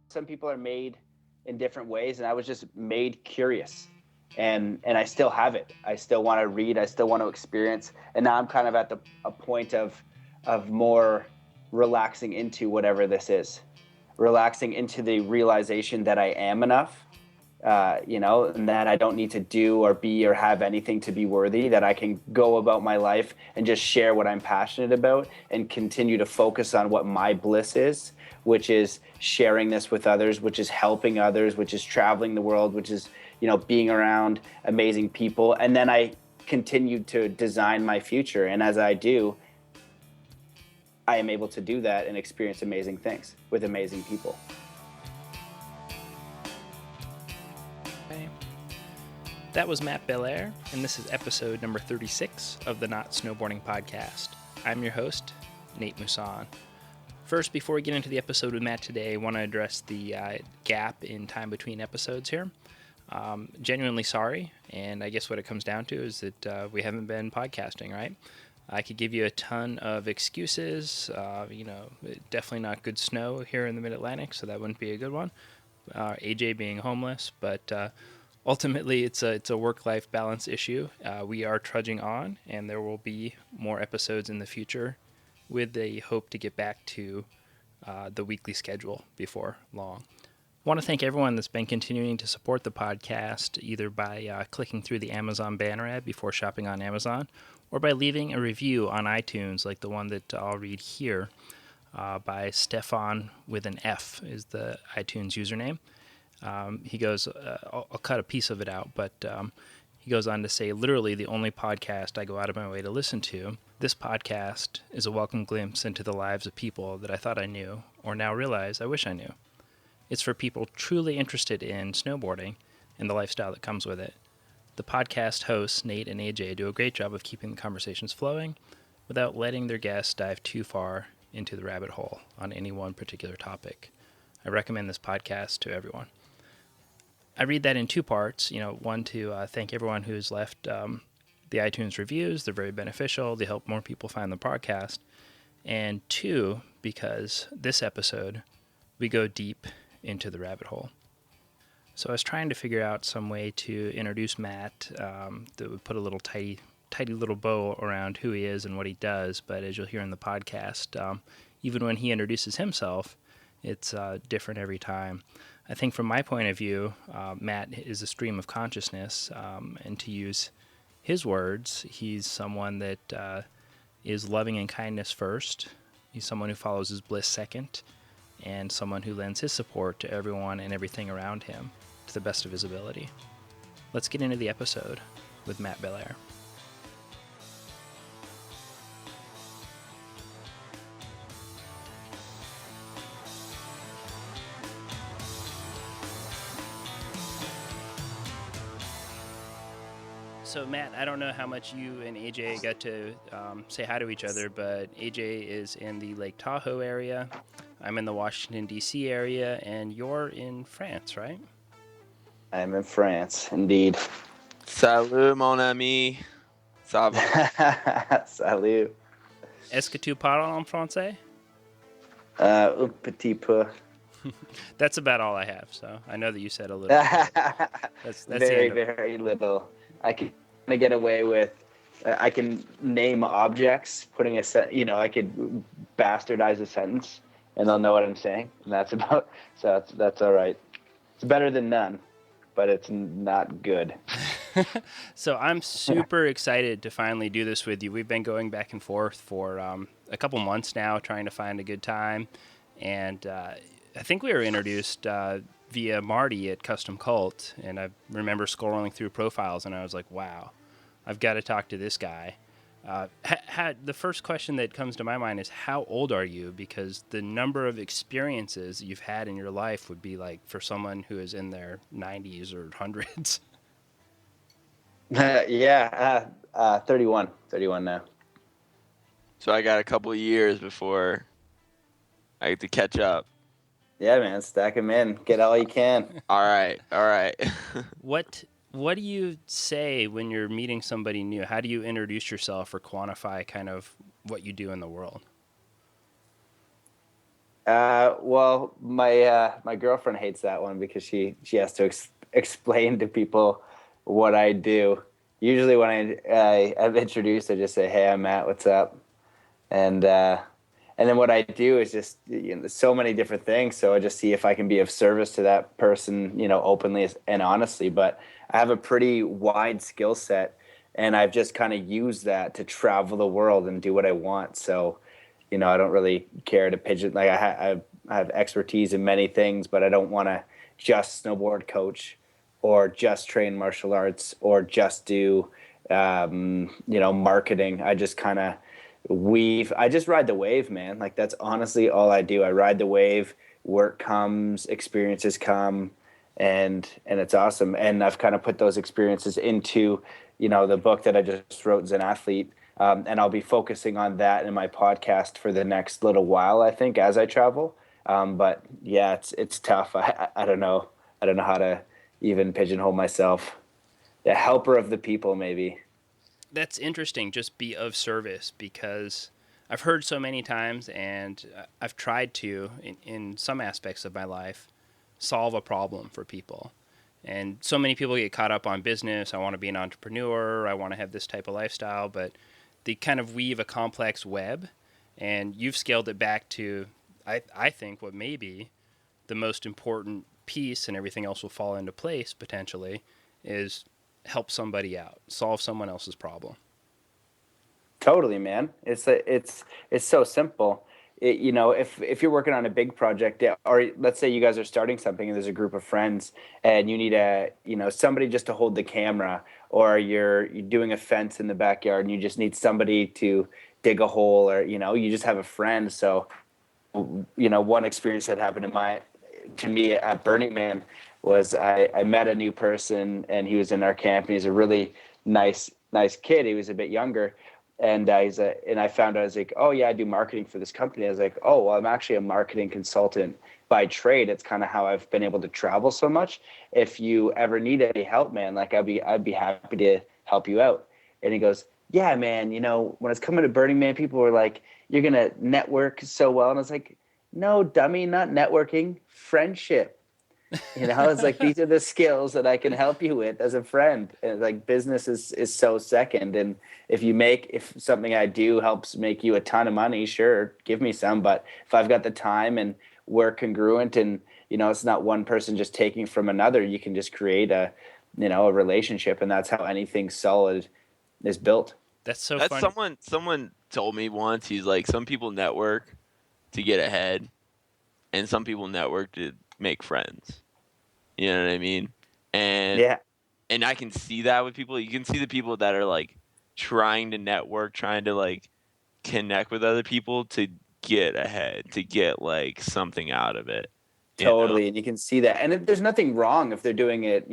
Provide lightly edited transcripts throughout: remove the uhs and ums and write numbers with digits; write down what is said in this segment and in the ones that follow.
some people are made in different ways, and I was just made curious. And I still have it. I still want to read. I still want to experience. And now I'm kind of at a point of more relaxing into whatever this is, relaxing into the realization that I am enough, and that I don't need to do or be or have anything to be worthy, that I can go about my life and just share what I'm passionate about and continue to focus on what my bliss is, which is sharing this with others, which is helping others, which is traveling the world, which is, being around amazing people. And then I continue to design my future. And as I do, I am able to do that and experience amazing things with amazing people. That was Matt Belair, and this is episode number 36 of the Not Snowboarding Podcast. I'm your host, Nate Mousson. First, before we get into the episode with Matt today, I want to address the gap in time between episodes here. Genuinely sorry, and I guess what it comes down to is that we haven't been podcasting, right? I could give you a ton of excuses, definitely not good snow here in the Mid-Atlantic, so that wouldn't be a good one. AJ being homeless, but ultimately it's a work-life balance issue. We are trudging on, and there will be more episodes in the future with a hope to get back to the weekly schedule before long. I want to thank everyone that's been continuing to support the podcast, either by clicking through the Amazon banner ad before shopping on Amazon, or by leaving a review on iTunes, like the one that I'll read here, by Stefan with an F is the iTunes username. He goes, I'll cut a piece of it out, but he goes on to say, literally the only podcast I go out of my way to listen to. This podcast is a welcome glimpse into the lives of people that I thought I knew, or now realize I wish I knew. It's for people truly interested in snowboarding and the lifestyle that comes with it. The podcast hosts, Nate and AJ, do a great job of keeping the conversations flowing without letting their guests dive too far into the rabbit hole on any one particular topic. I recommend this podcast to everyone. I read that in two parts. One, to thank everyone who's left the iTunes reviews. They're very beneficial. They help more people find the podcast. And two, because this episode, we go deep into the rabbit hole. So I was trying to figure out some way to introduce Matt that would put a little tidy little bow around who he is and what he does. But as you'll hear in the podcast, even when he introduces himself, it's different every time. I think from my point of view, Matt is a stream of consciousness, and to use his words, he's someone that is loving and kindness first. He's someone who follows his bliss second, and someone who lends his support to everyone and everything around him to the best of his ability. Let's get into the episode with Matt Belair. So, Matt, I don't know how much you and AJ got to say hi to each other, but AJ is in the Lake Tahoe area. I'm in the Washington, D.C. area, and you're in France, right? I'm in France, indeed. Salut, mon ami. Ça va? Salut. Est-ce que tu parles en français? Un petit peu. That's about all I have, so I know that you said a little bit. That's very, very little. I can get away with, I can name objects, putting I could bastardize a sentence, and they'll know what I'm saying, and that's that's all right. It's better than none, but it's not good. So I'm super excited to finally do this with you. We've been going back and forth for a couple months now, trying to find a good time, and I think we were introduced via Marty at Custom Cult, and I remember scrolling through profiles, and I was like, wow, I've got to talk to this guy. The first question that comes to my mind is, how old are you? Because the number of experiences you've had in your life would be like for someone who is in their 90s or 100s. 31 now. So I got a couple of years before I get to catch up. Yeah, man, stack them in. Get all you can. All right. What do you say when you're meeting somebody new? How do you introduce yourself or quantify kind of what you do in the world? Well, my girlfriend hates that one because she has to explain to people what I do. Usually when I'm introduced, I just say, "Hey, I'm Matt. What's up?" And then what I do is just, so many different things. So I just see if I can be of service to that person, openly and honestly. But I have a pretty wide skill set, and I've just kind of used that to travel the world and do what I want. So, I don't really care to pigeon. Like I have expertise in many things, but I don't want to just snowboard coach or just train martial arts or just do, marketing. I just kind of I just ride the wave, man. Like that's honestly all I do. I ride the wave, work comes, experiences come, and it's awesome. And I've kind of put those experiences into, the book that I just wrote, Zen Athlete. And I'll be focusing on that in my podcast for the next little while, I think, as I travel. But yeah, it's tough. I don't know. I don't know how to even pigeonhole myself. The helper of the people, maybe. That's interesting. Just be of service, because I've heard so many times, and I've tried to, in some aspects of my life, solve a problem for people. And so many people get caught up on business. I want to be an entrepreneur. I want to have this type of lifestyle, but they kind of weave a complex web, and you've scaled it back to, I think, what may be the most important piece, and everything else will fall into place potentially, is help somebody out, solve someone else's problem. Totally, man. It's so simple. If you're working on a big project, or let's say you guys are starting something and there's a group of friends and you need somebody just to hold the camera, or you're doing a fence in the backyard and you just need somebody to dig a hole, or you just have a friend. So one experience that happened to me at Burning Man was I met a new person, and he was in our camp, and he's a really nice kid. He was a bit younger. And I found out, I was like, oh yeah, I do marketing for this company. I was like, oh, well, I'm actually a marketing consultant by trade. It's kind of how I've been able to travel so much. If you ever need any help, man, like I'd be happy to help you out. And he goes, yeah, man, when it's coming to Burning Man, people were like, you're going to network so well. And I was like, no, dummy, not networking, friendship. It's like, these are the skills that I can help you with as a friend. And like business is so second. And if something I do helps make you a ton of money, sure, give me some. But if I've got the time and we're congruent, and, it's not one person just taking from another, you can just create a relationship. And that's how anything solid is built. That's so funny. Someone told me once, he's like, some people network to get ahead, and some people network to make friends. You know what I mean? And yeah. And I can see that with people. You can see the people that are like trying to network, trying to like connect with other people to get ahead, to get like something out of it. Totally. And you can see that. And there's nothing wrong if they're doing it,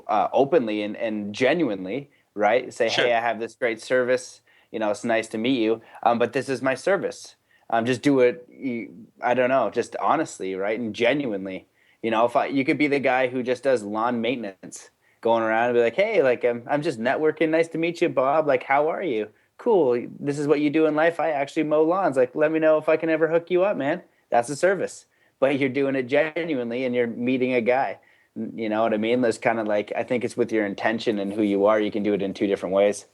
openly and genuinely, right? Say, Sure. Hey, I have this great service. It's nice to meet you. But this is my service. Just do it. I don't know, just honestly, right? And genuinely, you could be the guy who just does lawn maintenance, going around and be like, hey, like, I'm just networking. Nice to meet you, Bob. Like, how are you? Cool. This is what you do in life. I actually mow lawns. Like, let me know if I can ever hook you up, man. That's a service. But you're doing it genuinely, and you're meeting a guy. You know what I mean? There's kind of like, I think it's with your intention and who you are. You can do it in two different ways.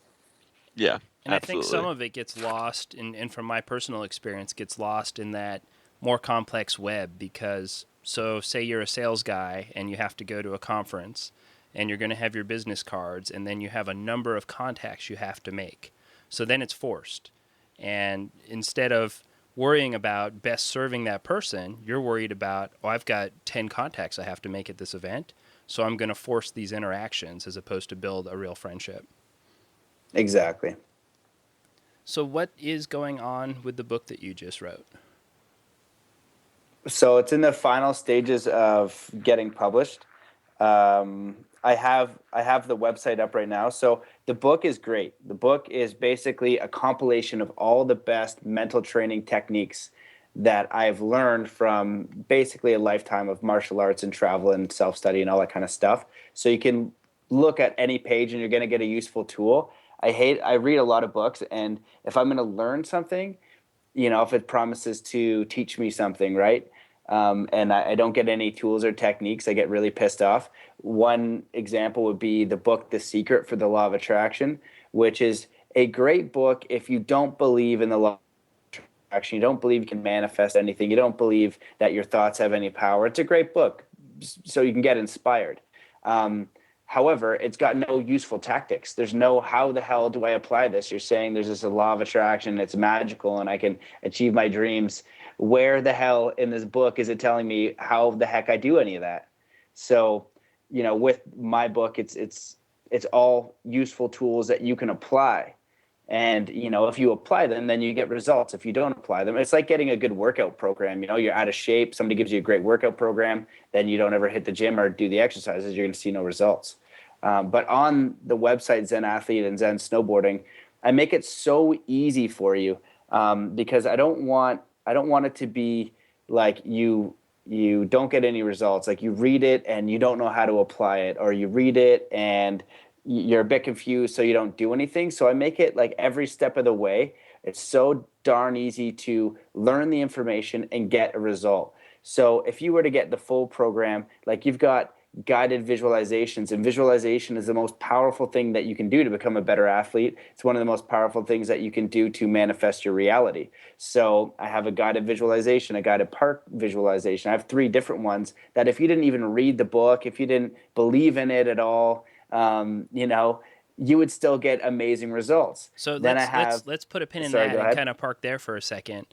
Yeah, and absolutely. I think some of it gets lost, and from my personal experience, gets lost in that more complex web. Because, so say you're a sales guy and you have to go to a conference, and you're going to have your business cards, and then you have a number of contacts you have to make. So then it's forced. And instead of worrying about best serving that person, you're worried about, I've got 10 contacts I have to make at this event, so I'm going to force these interactions as opposed to build a real friendship. Exactly. So what is going on with the book that you just wrote? So it's in the final stages of getting published. I have the website up right now. So the book is great. The book is basically a compilation of all the best mental training techniques that I've learned from basically a lifetime of martial arts and travel and self-study and all that kind of stuff. So you can look at any page and you're going to get a useful tool. I read a lot of books, and if I'm going to learn something, if it promises to teach me something, right? And I don't get any tools or techniques, I get really pissed off. One example would be the book The Secret for the Law of Attraction, which is a great book if you don't believe in the law of attraction, you don't believe you can manifest anything, you don't believe that your thoughts have any power. It's a great book so you can get inspired. However, it's got no useful tactics. There's no, how the hell do I apply this? You're saying there's this law of attraction, it's magical, and I can achieve my dreams. Where the hell in this book is it telling me how the heck I do any of that? So, with my book, it's all useful tools that you can apply. And, if you apply them, then you get results. If you don't apply them, it's like getting a good workout program. You're out of shape. Somebody gives you a great workout program. Then you don't ever hit the gym or do the exercises. You're going to see no results. But on the website Zen Athlete and Zen Snowboarding, I make it so easy for you because I don't want it to be like you don't get any results. Like you read it and you don't know how to apply it, or you read it and you're a bit confused, so you don't do anything. So I make it like every step of the way. It's so darn easy to learn the information and get a result. So if you were to get the full program, like you've got guided visualizations, and visualization is the most powerful thing that you can do to become a better athlete. It's one of the most powerful things that you can do to manifest your reality. So I have a guided visualization, a guided park visualization. I have 3 different ones that if you didn't even read the book, if you didn't believe in it at all, you would still get amazing results. So then let's put a pin in Sorry, that go and ahead. kind of park there for a second.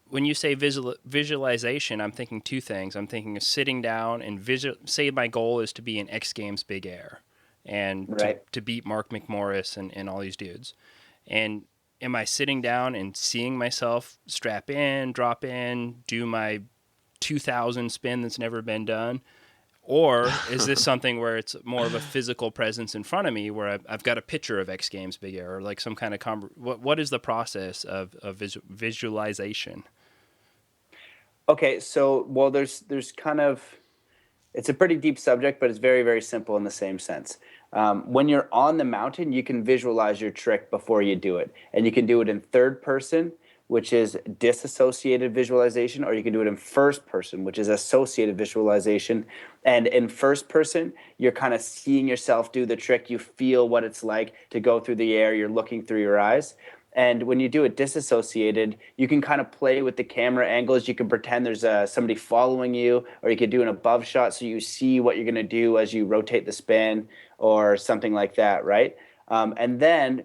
When you say visualization, I'm thinking 2 things. I'm thinking of sitting down and say my goal is to be in X Games Big Air and Right. to beat Mark McMorris and all these dudes. And am I sitting down and seeing myself strap in, drop in, do my 2,000 spin that's never been done? Or is this something where it's more of a physical presence in front of me, where I've got a picture of X Games Big Air, or like some kind of what is the process of visualization? Okay, so there's kind of, it's a pretty deep subject, but it's very, very simple in the same sense. When you're on the mountain, you can visualize your trick before you do it, and you can do it in third person, which is disassociated visualization, or you can do it in first person, which is associated visualization. And in first person, you're kind of seeing yourself do the trick. You feel what it's like to go through the air. You're looking through your eyes. And when you do it disassociated, you can kind of play with the camera angles. You can pretend there's somebody following you, or you could do an above shot so you see what you're going to do as you rotate the spin or something like that, right? And then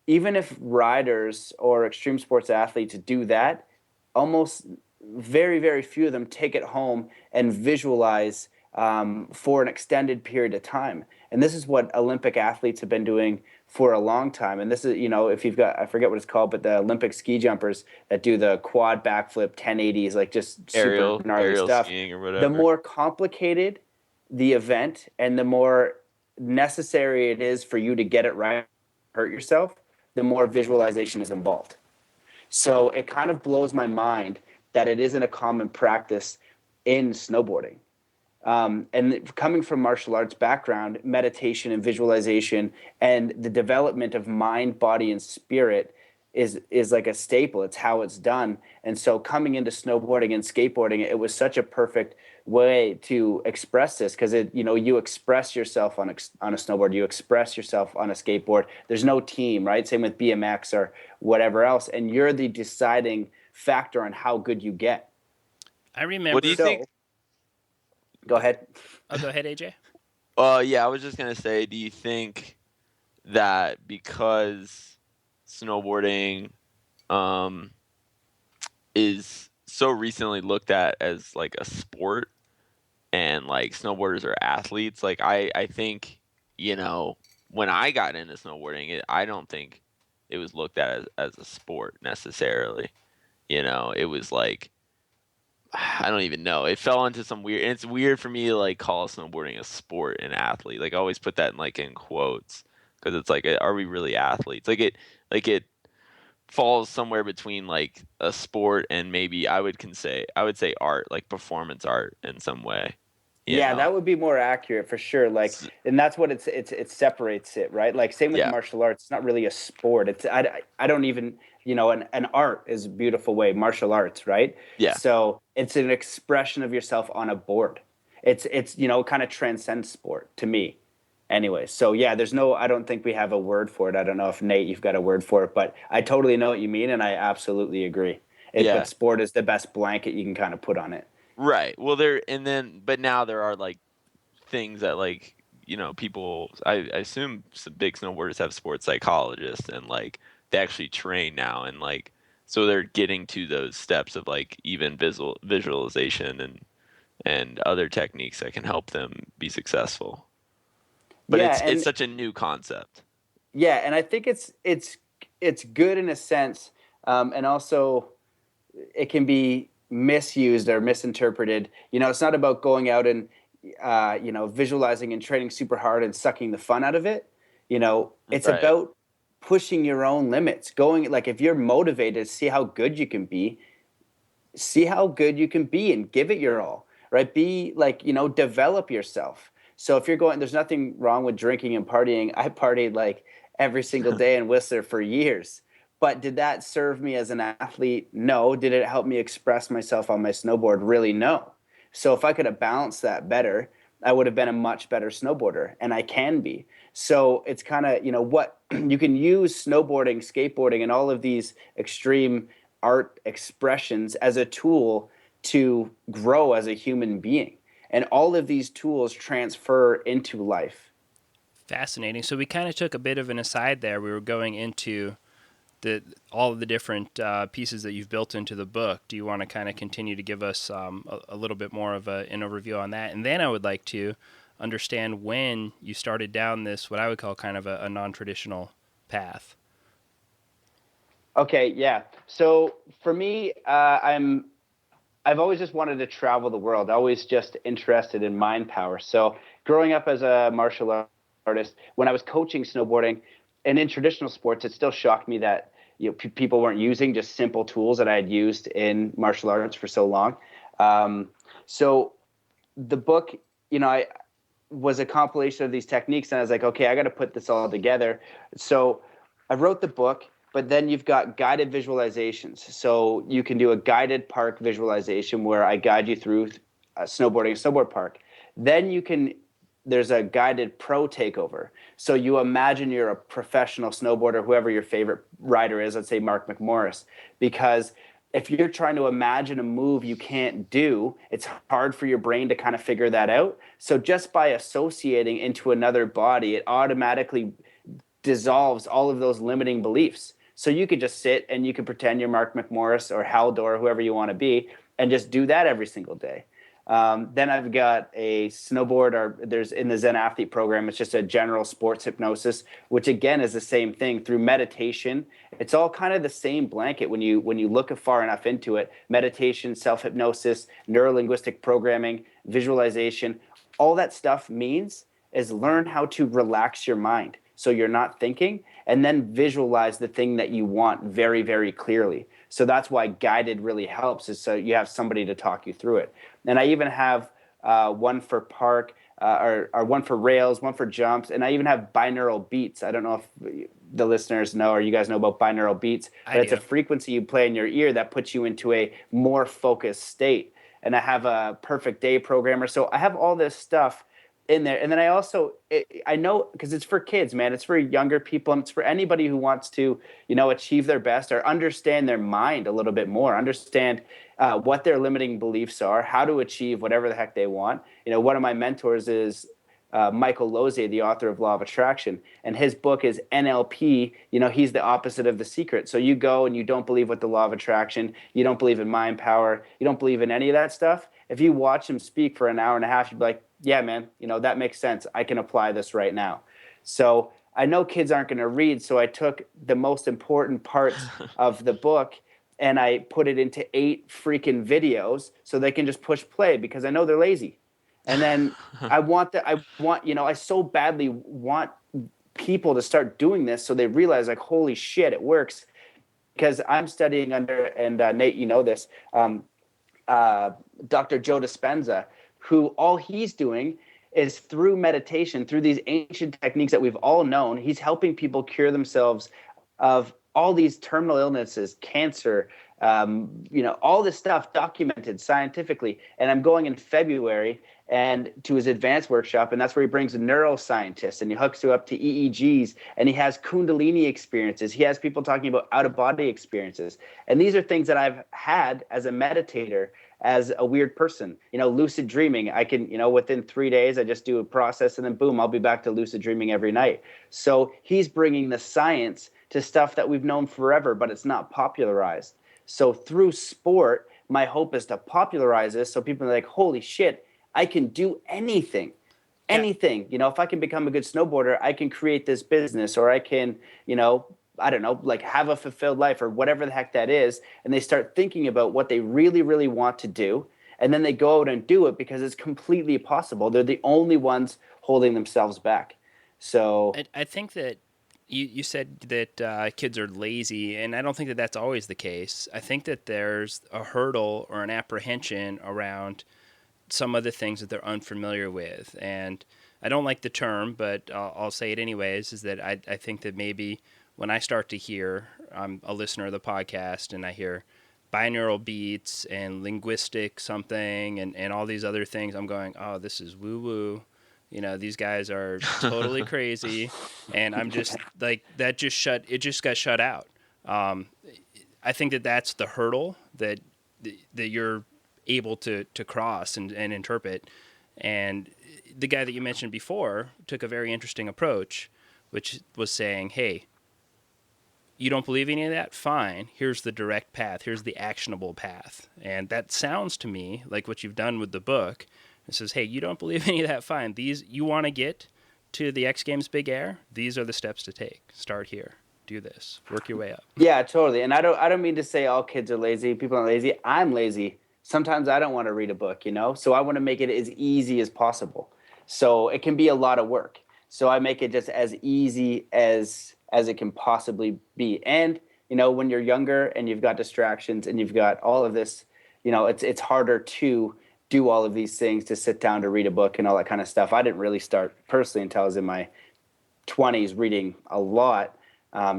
even if riders or extreme sports athletes do that, almost very, very few of them take it home and visualize for an extended period of time. And this is what Olympic athletes have been doing for a long time. And this is, if you've got, I forget what it's called, but the Olympic ski jumpers that do the quad backflip 1080s, like just super gnarly aerial stuff. skiing or The whatever. more complicated the event and the more necessary it is for you to get it right, hurt yourself, the more visualization is involved. So it kind of blows my mind that it isn't a common practice in snowboarding. And coming from martial arts background, meditation and visualization and the development of mind, body, and spirit is like a staple. It's how it's done. And so coming into snowboarding and skateboarding, it was such a perfect way to express this, because you express yourself on a snowboard, you express yourself on a skateboard. There's no team, right? Same with BMX or whatever else, and you're the deciding factor on how good you get. I remember. What do you think? Go ahead. Oh, go ahead, AJ. Yeah, I was just gonna say, do you think that because snowboarding is so recently looked at as like a sport, and like snowboarders are athletes, like I think, when I got into snowboarding, I don't think it was looked at as a sport necessarily. It was like, I don't even know. It fell into some weird, and it's weird for me to like call snowboarding a sport and athlete. Like I always put that in quotes, because it's like, are we really athletes? It falls somewhere between like a sport and maybe I would say art, like performance art in some way. you Yeah, know? that would be more accurate for sure. Like, S- and that's what it separates it, right? Like, same with Yeah. martial arts. It's not really a sport. I don't even, an art is a beautiful way, martial arts, right? Yeah. So it's an expression of yourself on a board. It's kind of transcends sport to me. Anyway, so yeah, I don't think we have a word for it. I don't know if Nate, you've got a word for it, but I totally know what you mean, and I absolutely agree. But Yeah. sport is the best blanket you can kind of put on it. Right. Well, but now there are like things that like, people, I assume some big snowboarders have sports psychologists and like they actually train now and like, so they're getting to those steps of like even visualization and other techniques that can help them be successful. But Yeah, it's and such a new concept. yeah, and I think it's good in a sense, and also it can be misused or misinterpreted. It's not about going out and visualizing and training super hard and sucking the fun out of it. It's Right. about pushing your own limits. Going like if you're motivated, see how good you can be, and give it your all. Right? Be like develop yourself. So if you're going, there's nothing wrong with drinking and partying. I partied like every single day in Whistler for years. But did that serve me as an athlete? No. Did it help me express myself on my snowboard? Really, no. So if I could have balanced that better, I would have been a much better snowboarder, and I can be. So it's kind of, what you can use snowboarding, skateboarding, and all of these extreme art expressions as a tool to grow as a human being. And all of these tools transfer into life. Fascinating. So we kind of took a bit of an aside there. We were going into all of the different pieces that you've built into the book. Do you want to kind of continue to give us a little bit more of an overview on that? And then I would like to understand when you started down this, what I would call kind of a non-traditional path. Okay, yeah. So for me, I've always just wanted to travel the world, always just interested in mind power. So growing up as a martial artist, when I was coaching snowboarding and in traditional sports, it still shocked me that people weren't using just simple tools that I had used in martial arts for so long. So the book, I was a compilation of these techniques, and I was like, okay, I got to put this all together. So I wrote the book, but then you've got guided visualizations. So you can do a guided park visualization where I guide you through snowboarding a snowboard park. Then there's a guided pro takeover. So you imagine you're a professional snowboarder, whoever your favorite rider is, let's say Mark McMorris, because if you're trying to imagine a move you can't do, it's hard for your brain to kind of figure that out. So just by associating into another body, it automatically dissolves all of those limiting beliefs. So you could just sit and you can pretend you're Mark McMorris or Haldor, whoever you want to be, and just do that every single day. Then I've got a snowboard, or there's in the Zen athlete program, it's just a general sports hypnosis, which again is the same thing through meditation. It's all kind of the same blanket when you look far enough into it. Meditation, self-hypnosis, neuro-linguistic programming, visualization, all that stuff means is learn how to relax your mind so you're not thinking, and then visualize the thing that you want very, very clearly. So that's why guided really helps, is so you have somebody to talk you through it. And I even have one for park, or one for rails, one for jumps, and I even have binaural beats. I don't know if the listeners know or you guys know about binaural beats, but it's a frequency you play in your ear that puts you into a more focused state. And I have a perfect day programmer. So I have all this stuff in there. And then I know, because it's for kids, man, it's for younger people, and it's for anybody who wants to, achieve their best or understand their mind a little bit more, understand what their limiting beliefs are, how to achieve whatever the heck they want. One of my mentors is Michael Lozier, the author of Law of Attraction, and his book is NLP. He's the opposite of The Secret. So you go and you don't believe with the Law of Attraction, you don't believe in mind power, you don't believe in any of that stuff. If you watch him speak for an hour and a half, you'd be like, yeah, man, that makes sense. I can apply this right now. So I know kids aren't going to read, so I took the most important parts of the book and I put it into 8 freaking videos so they can just push play, because I know they're lazy. And then I so badly want people to start doing this so they realize, like, holy shit, it works. Because I'm studying under, and Nate, this, Dr. Joe Dispenza, who all he's doing is through meditation, through these ancient techniques that we've all known, he's helping people cure themselves of all these terminal illnesses, cancer, all this stuff documented scientifically. And I'm going in February and to his advanced workshop, and that's where he brings neuroscientists and he hooks you up to EEGs, and he has Kundalini experiences. He has people talking about out-of-body experiences. And these are things that I've had as a meditator, as a weird person. Lucid dreaming, I can, within 3 days, I just do a process and then boom, I'll be back to lucid dreaming every night. So he's bringing the science to stuff that we've known forever, but it's not popularized. So through sport, my hope is to popularize this so people are like, holy shit, I can do anything. Anything. If I can become a good snowboarder, I can create this business, or I can, I don't know, like have a fulfilled life or whatever the heck that is. And they start thinking about what they really, really want to do. And then they go out and do it because it's completely possible. They're the only ones holding themselves back. So I think that you said that kids are lazy, and I don't think that that's always the case. I think that there's a hurdle or an apprehension around some of the things that they're unfamiliar with. And I don't like the term, but I'll say it anyways, is that I think that maybe when I start to hear, I'm a listener of the podcast, and I hear binaural beats and linguistic something and all these other things, I'm going, oh, this is woo-woo. These guys are totally crazy. And I'm just like, it just got shut out. I think that that's the hurdle that you're able to cross and interpret. And the guy that you mentioned before took a very interesting approach, which was saying, hey, you don't believe any of that? Fine. Here's the direct path. Here's the actionable path. And that sounds to me like what you've done with the book. It says, hey, you don't believe any of that? Fine. You want to get to the X Games Big Air? These are the steps to take. Start here. Do this. Work your way up. Yeah, totally. And I don't mean to say all kids are lazy. People are lazy. I'm lazy. Sometimes I don't want to read a book, so I want to make it as easy as possible. So it can be a lot of work. So I make it just as easy as it can possibly be. And, when you're younger and you've got distractions and you've got all of this, it's harder to do all of these things, to sit down to read a book and all that kind of stuff. I didn't really start personally until I was in my 20s reading a lot.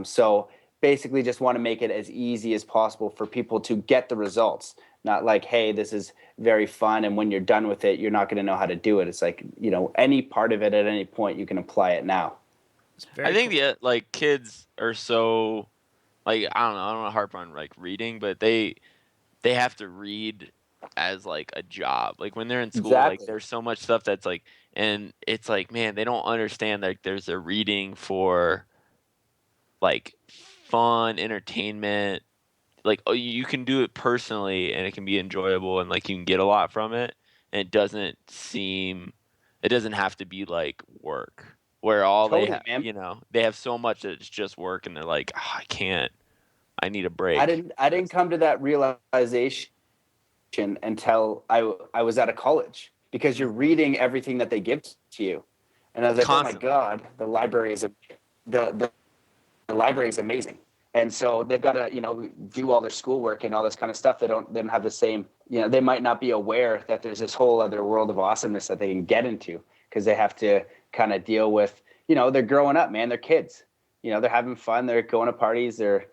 So basically just want to make it as easy as possible for people to get the results. Not like, hey, this is very fun, and when you're done with it, you're not going to know how to do it. It's like, any part of it at any point, you can apply it now. I think kids are so, I don't want to harp on reading, but they have to read as a job. When they're in school, Exactly. There's so much stuff that's and it's man, they don't understand that there's a reading for fun, entertainment. You can do it personally and it can be enjoyable and you can get a lot from it, and it doesn't have to be work where all Totally, they have so much that it's just work, and they're like, oh, I need a break. I didn't come to that realization until I was out of college, because you're reading everything that they give to you, and I was like, constantly. Oh my God, the library is the library is amazing. And so they've got to, do all their schoolwork and all this kind of stuff. They don't have the same, they might not be aware that there's this whole other world of awesomeness that they can get into, because they have to kind of deal with, they're growing up, man. They're kids. They're having fun. They're going to parties. They're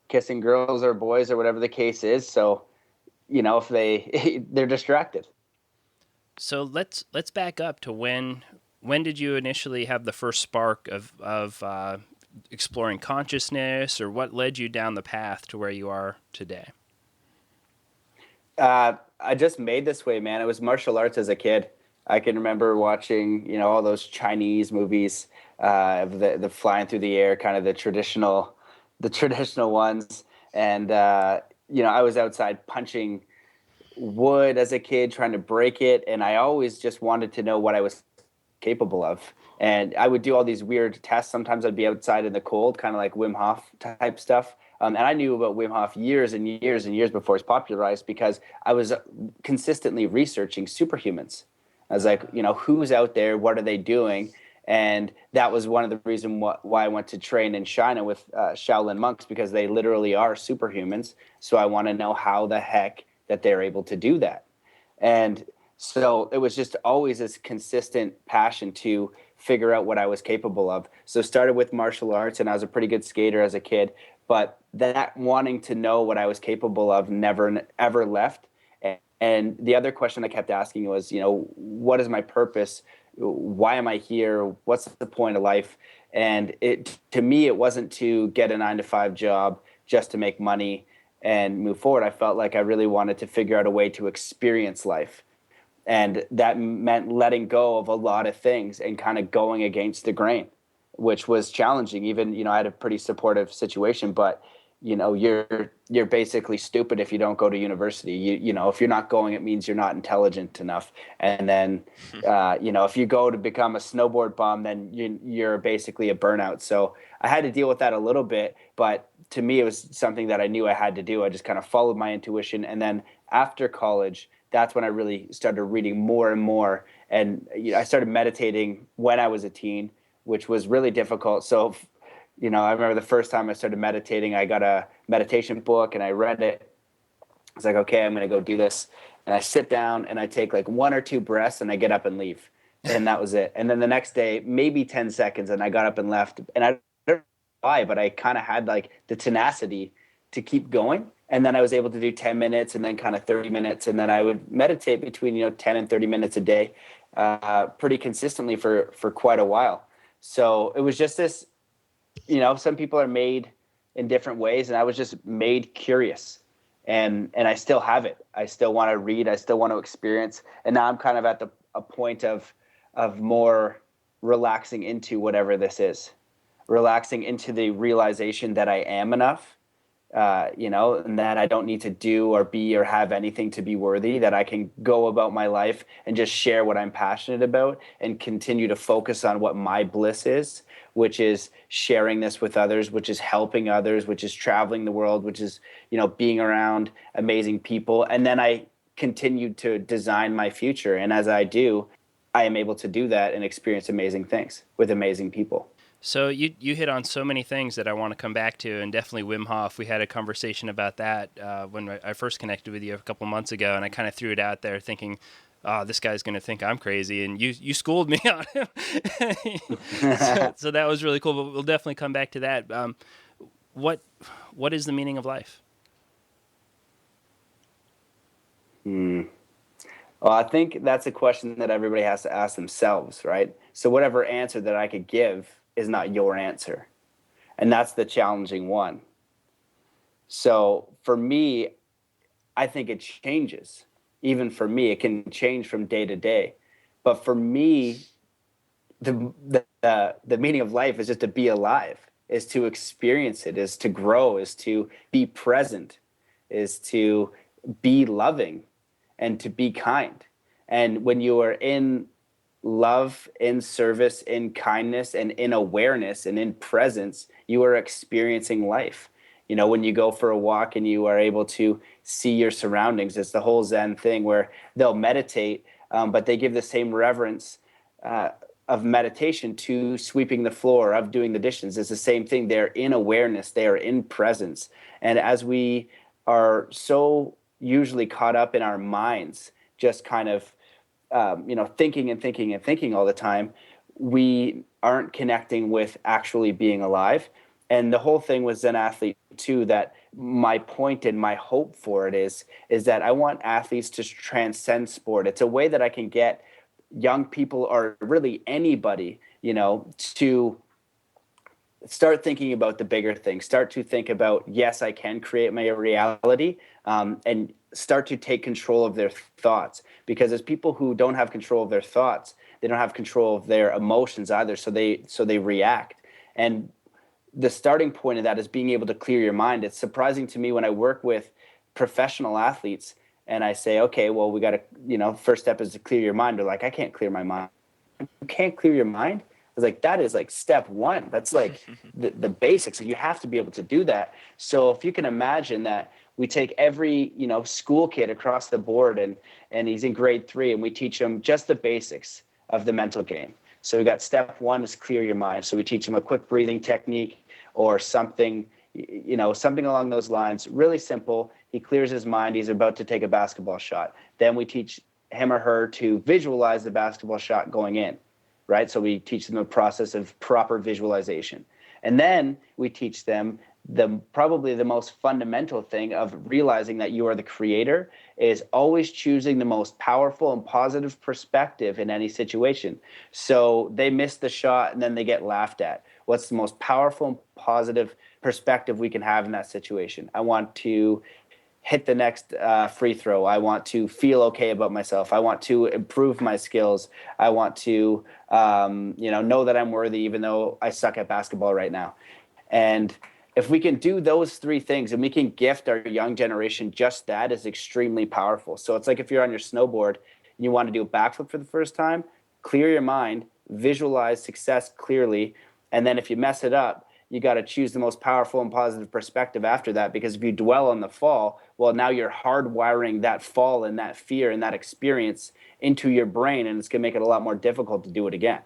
kissing girls or boys or whatever the case is. So, if they're distracted. So let's back up to when did you initially have the first spark of exploring consciousness, or what led you down the path to where you are today? I just made this way, man. It was martial arts as a kid. I can remember watching, all those Chinese movies, the flying through the air, kind of the traditional ones. And, I was outside punching wood as a kid, trying to break it. And I always just wanted to know what I was capable of. And I would do all these weird tests. Sometimes I'd be outside in the cold, kind of like Wim Hoff type stuff. And I knew about Wim Hoff years and years and years before it's popularized, because I was consistently researching superhumans. I was like, who's out there? What are they doing? And that was one of the reasons why I went to train in China with Shaolin monks, because they literally are superhumans. So I want to know how the heck that they're able to do that. And So it was just always this consistent passion to figure out what I was capable of. So started with martial arts, and I was a pretty good skater as a kid, but that wanting to know what I was capable of never ever left. And the other question I kept asking was, what is my purpose? Why am I here? What's the point of life? And to me, it wasn't to get a 9-to-5 job just to make money and move forward. I felt like I really wanted to figure out a way to experience life. And that meant letting go of a lot of things and kind of going against the grain, which was challenging. Even, I had a pretty supportive situation, but you're basically stupid if you don't go to university. If you're not going, it means you're not intelligent enough. And then, if you go to become a snowboard bum, then you're basically a burnout. So I had to deal with that a little bit, but to me, it was something that I knew I had to do. I just kind of followed my intuition. And then after college, that's when I really started reading more and more. And I started meditating when I was a teen, which was really difficult. So, I remember the first time I started meditating, I got a meditation book and I read it. I was like, okay, I'm going to go do this. And I sit down and I take like 1 or 2 breaths and I get up and leave. And that was it. And then the next day, maybe 10 seconds, and I got up and left. And I don't know why, but I kind of had like the tenacity to keep going. And then I was able to do 10 minutes and then kind of 30 minutes. And then I would meditate between, 10 and 30 minutes a day pretty consistently for quite a while. So it was just this, some people are made in different ways, and I was just made curious. And I still have it. I still want to read. I still want to experience. And now I'm kind of at a point of more relaxing into whatever this is, relaxing into the realization that I am enough. And that I don't need to do or be or have anything to be worthy, that I can go about my life and just share what I'm passionate about and continue to focus on what my bliss is, which is sharing this with others, which is helping others, which is traveling the world, which is, being around amazing people. And then I continue to design my future. And as I do, I am able to do that and experience amazing things with amazing people. So you hit on so many things that I want to come back to, and definitely Wim Hof. We had a conversation about that when I first connected with you a couple months ago, and I kind of threw it out there thinking, this guy's going to think I'm crazy, and you schooled me on him. so that was really cool, but we'll definitely come back to that. What is the meaning of life? Well, I think that's a question that everybody has to ask themselves, right? So whatever answer that I could give is not your answer. And that's the challenging one. So for me, I think it changes. Even for me, it can change from day to day. But for me, the meaning of life is just to be alive, is to experience it, is to grow, is to be present, is to be loving, and to be kind. And when you are in love, in service, in kindness, and in awareness, and in presence, you are experiencing life. When you go for a walk and you are able to see your surroundings, it's the whole Zen thing where they'll meditate, but they give the same reverence of meditation to sweeping the floor, of doing the dishes. It's the same thing. They're in awareness. They are in presence. And as we are so usually caught up in our minds, just kind of thinking and thinking and thinking all the time, we aren't connecting with actually being alive. And the whole thing with Zen Athlete too, that my point and my hope for it is that I want athletes to transcend sport. It's a way that I can get young people, or really anybody, to start thinking about the bigger things, start to think about, yes, I can create my reality, and start to take control of their thoughts. Because as people who don't have control of their thoughts, they don't have control of their emotions either. So they react. And the starting point of that is being able to clear your mind. It's surprising to me when I work with professional athletes and I say, okay, well, we got to, first step is to clear your mind. They're like, I can't clear my mind. You can't clear your mind? I was like, that is like step one. That's like the basics. You have to be able to do that. So if you can imagine that we take every, school kid across the board and he's in grade 3 and we teach him just the basics of the mental game. So we got step 1 is clear your mind. So we teach him a quick breathing technique or something, something along those lines. Really simple. He clears his mind. He's about to take a basketball shot. Then we teach him or her to visualize the basketball shot going in, right? So we teach them the process of proper visualization. And then we teach them probably the most fundamental thing of realizing that you are the creator is always choosing the most powerful and positive perspective in any situation. So they miss the shot and then they get laughed at. What's the most powerful and positive perspective we can have in that situation? I want to hit the next free throw. I want to feel okay about myself. I want to improve my skills. I want to know that I'm worthy even though I suck at basketball right now. And if we can do those three things and we can gift our young generation just that, is extremely powerful. So it's like if you're on your snowboard and you want to do a backflip for the first time, clear your mind, visualize success clearly, and then if you mess it up, you got to choose the most powerful and positive perspective after that, because if you dwell on the fall, well, now you're hardwiring that fall and that fear and that experience into your brain, and it's going to make it a lot more difficult to do it again.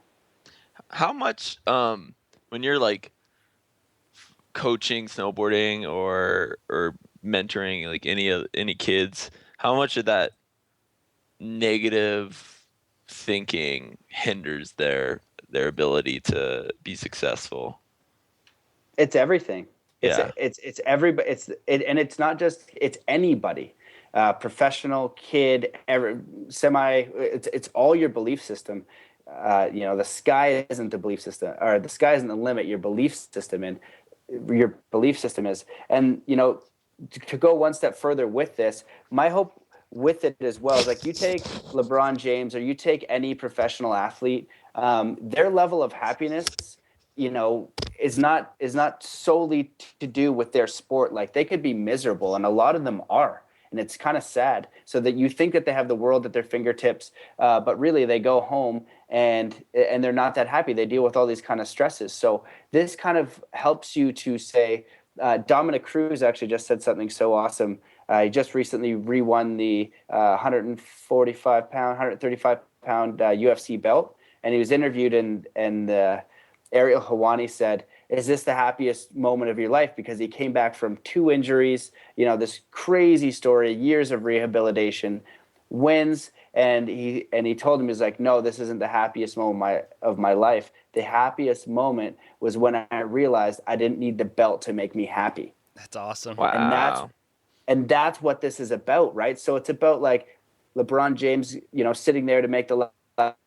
How much when you're like coaching snowboarding or mentoring like any kids, how much of that negative thinking hinders their ability to be successful? It's everything. Yeah. It's everybody. And it's not just, it's anybody, professional, kid, semi. It's all your belief system. The sky isn't the belief system, or the sky isn't the limit. Your belief system is. And to go one step further with this, my hope with it as well is, like, you take LeBron James or you take any professional athlete, their level of happiness, is not solely to do with their sport. Like, they could be miserable, and a lot of them are, and it's kind of sad. So that you think that they have the world at their fingertips, but really they go home and they're not that happy. They deal with all these kind of stresses. So this kind of helps you to say, Dominic Cruz actually just said something so awesome. He just recently re-won the 135 pound UFC belt, and he was interviewed, and Ariel Hawani said, "Is this the happiest moment of your life?" Because he came back from 2 injuries, this crazy story, years of rehabilitation, wins, and he told him, he's like, "No, this isn't the happiest moment of my life. The happiest moment was when I realized I didn't need the belt to make me happy." That's awesome. Wow. And that's what this is about, right? So it's about, like, LeBron James, sitting there to make the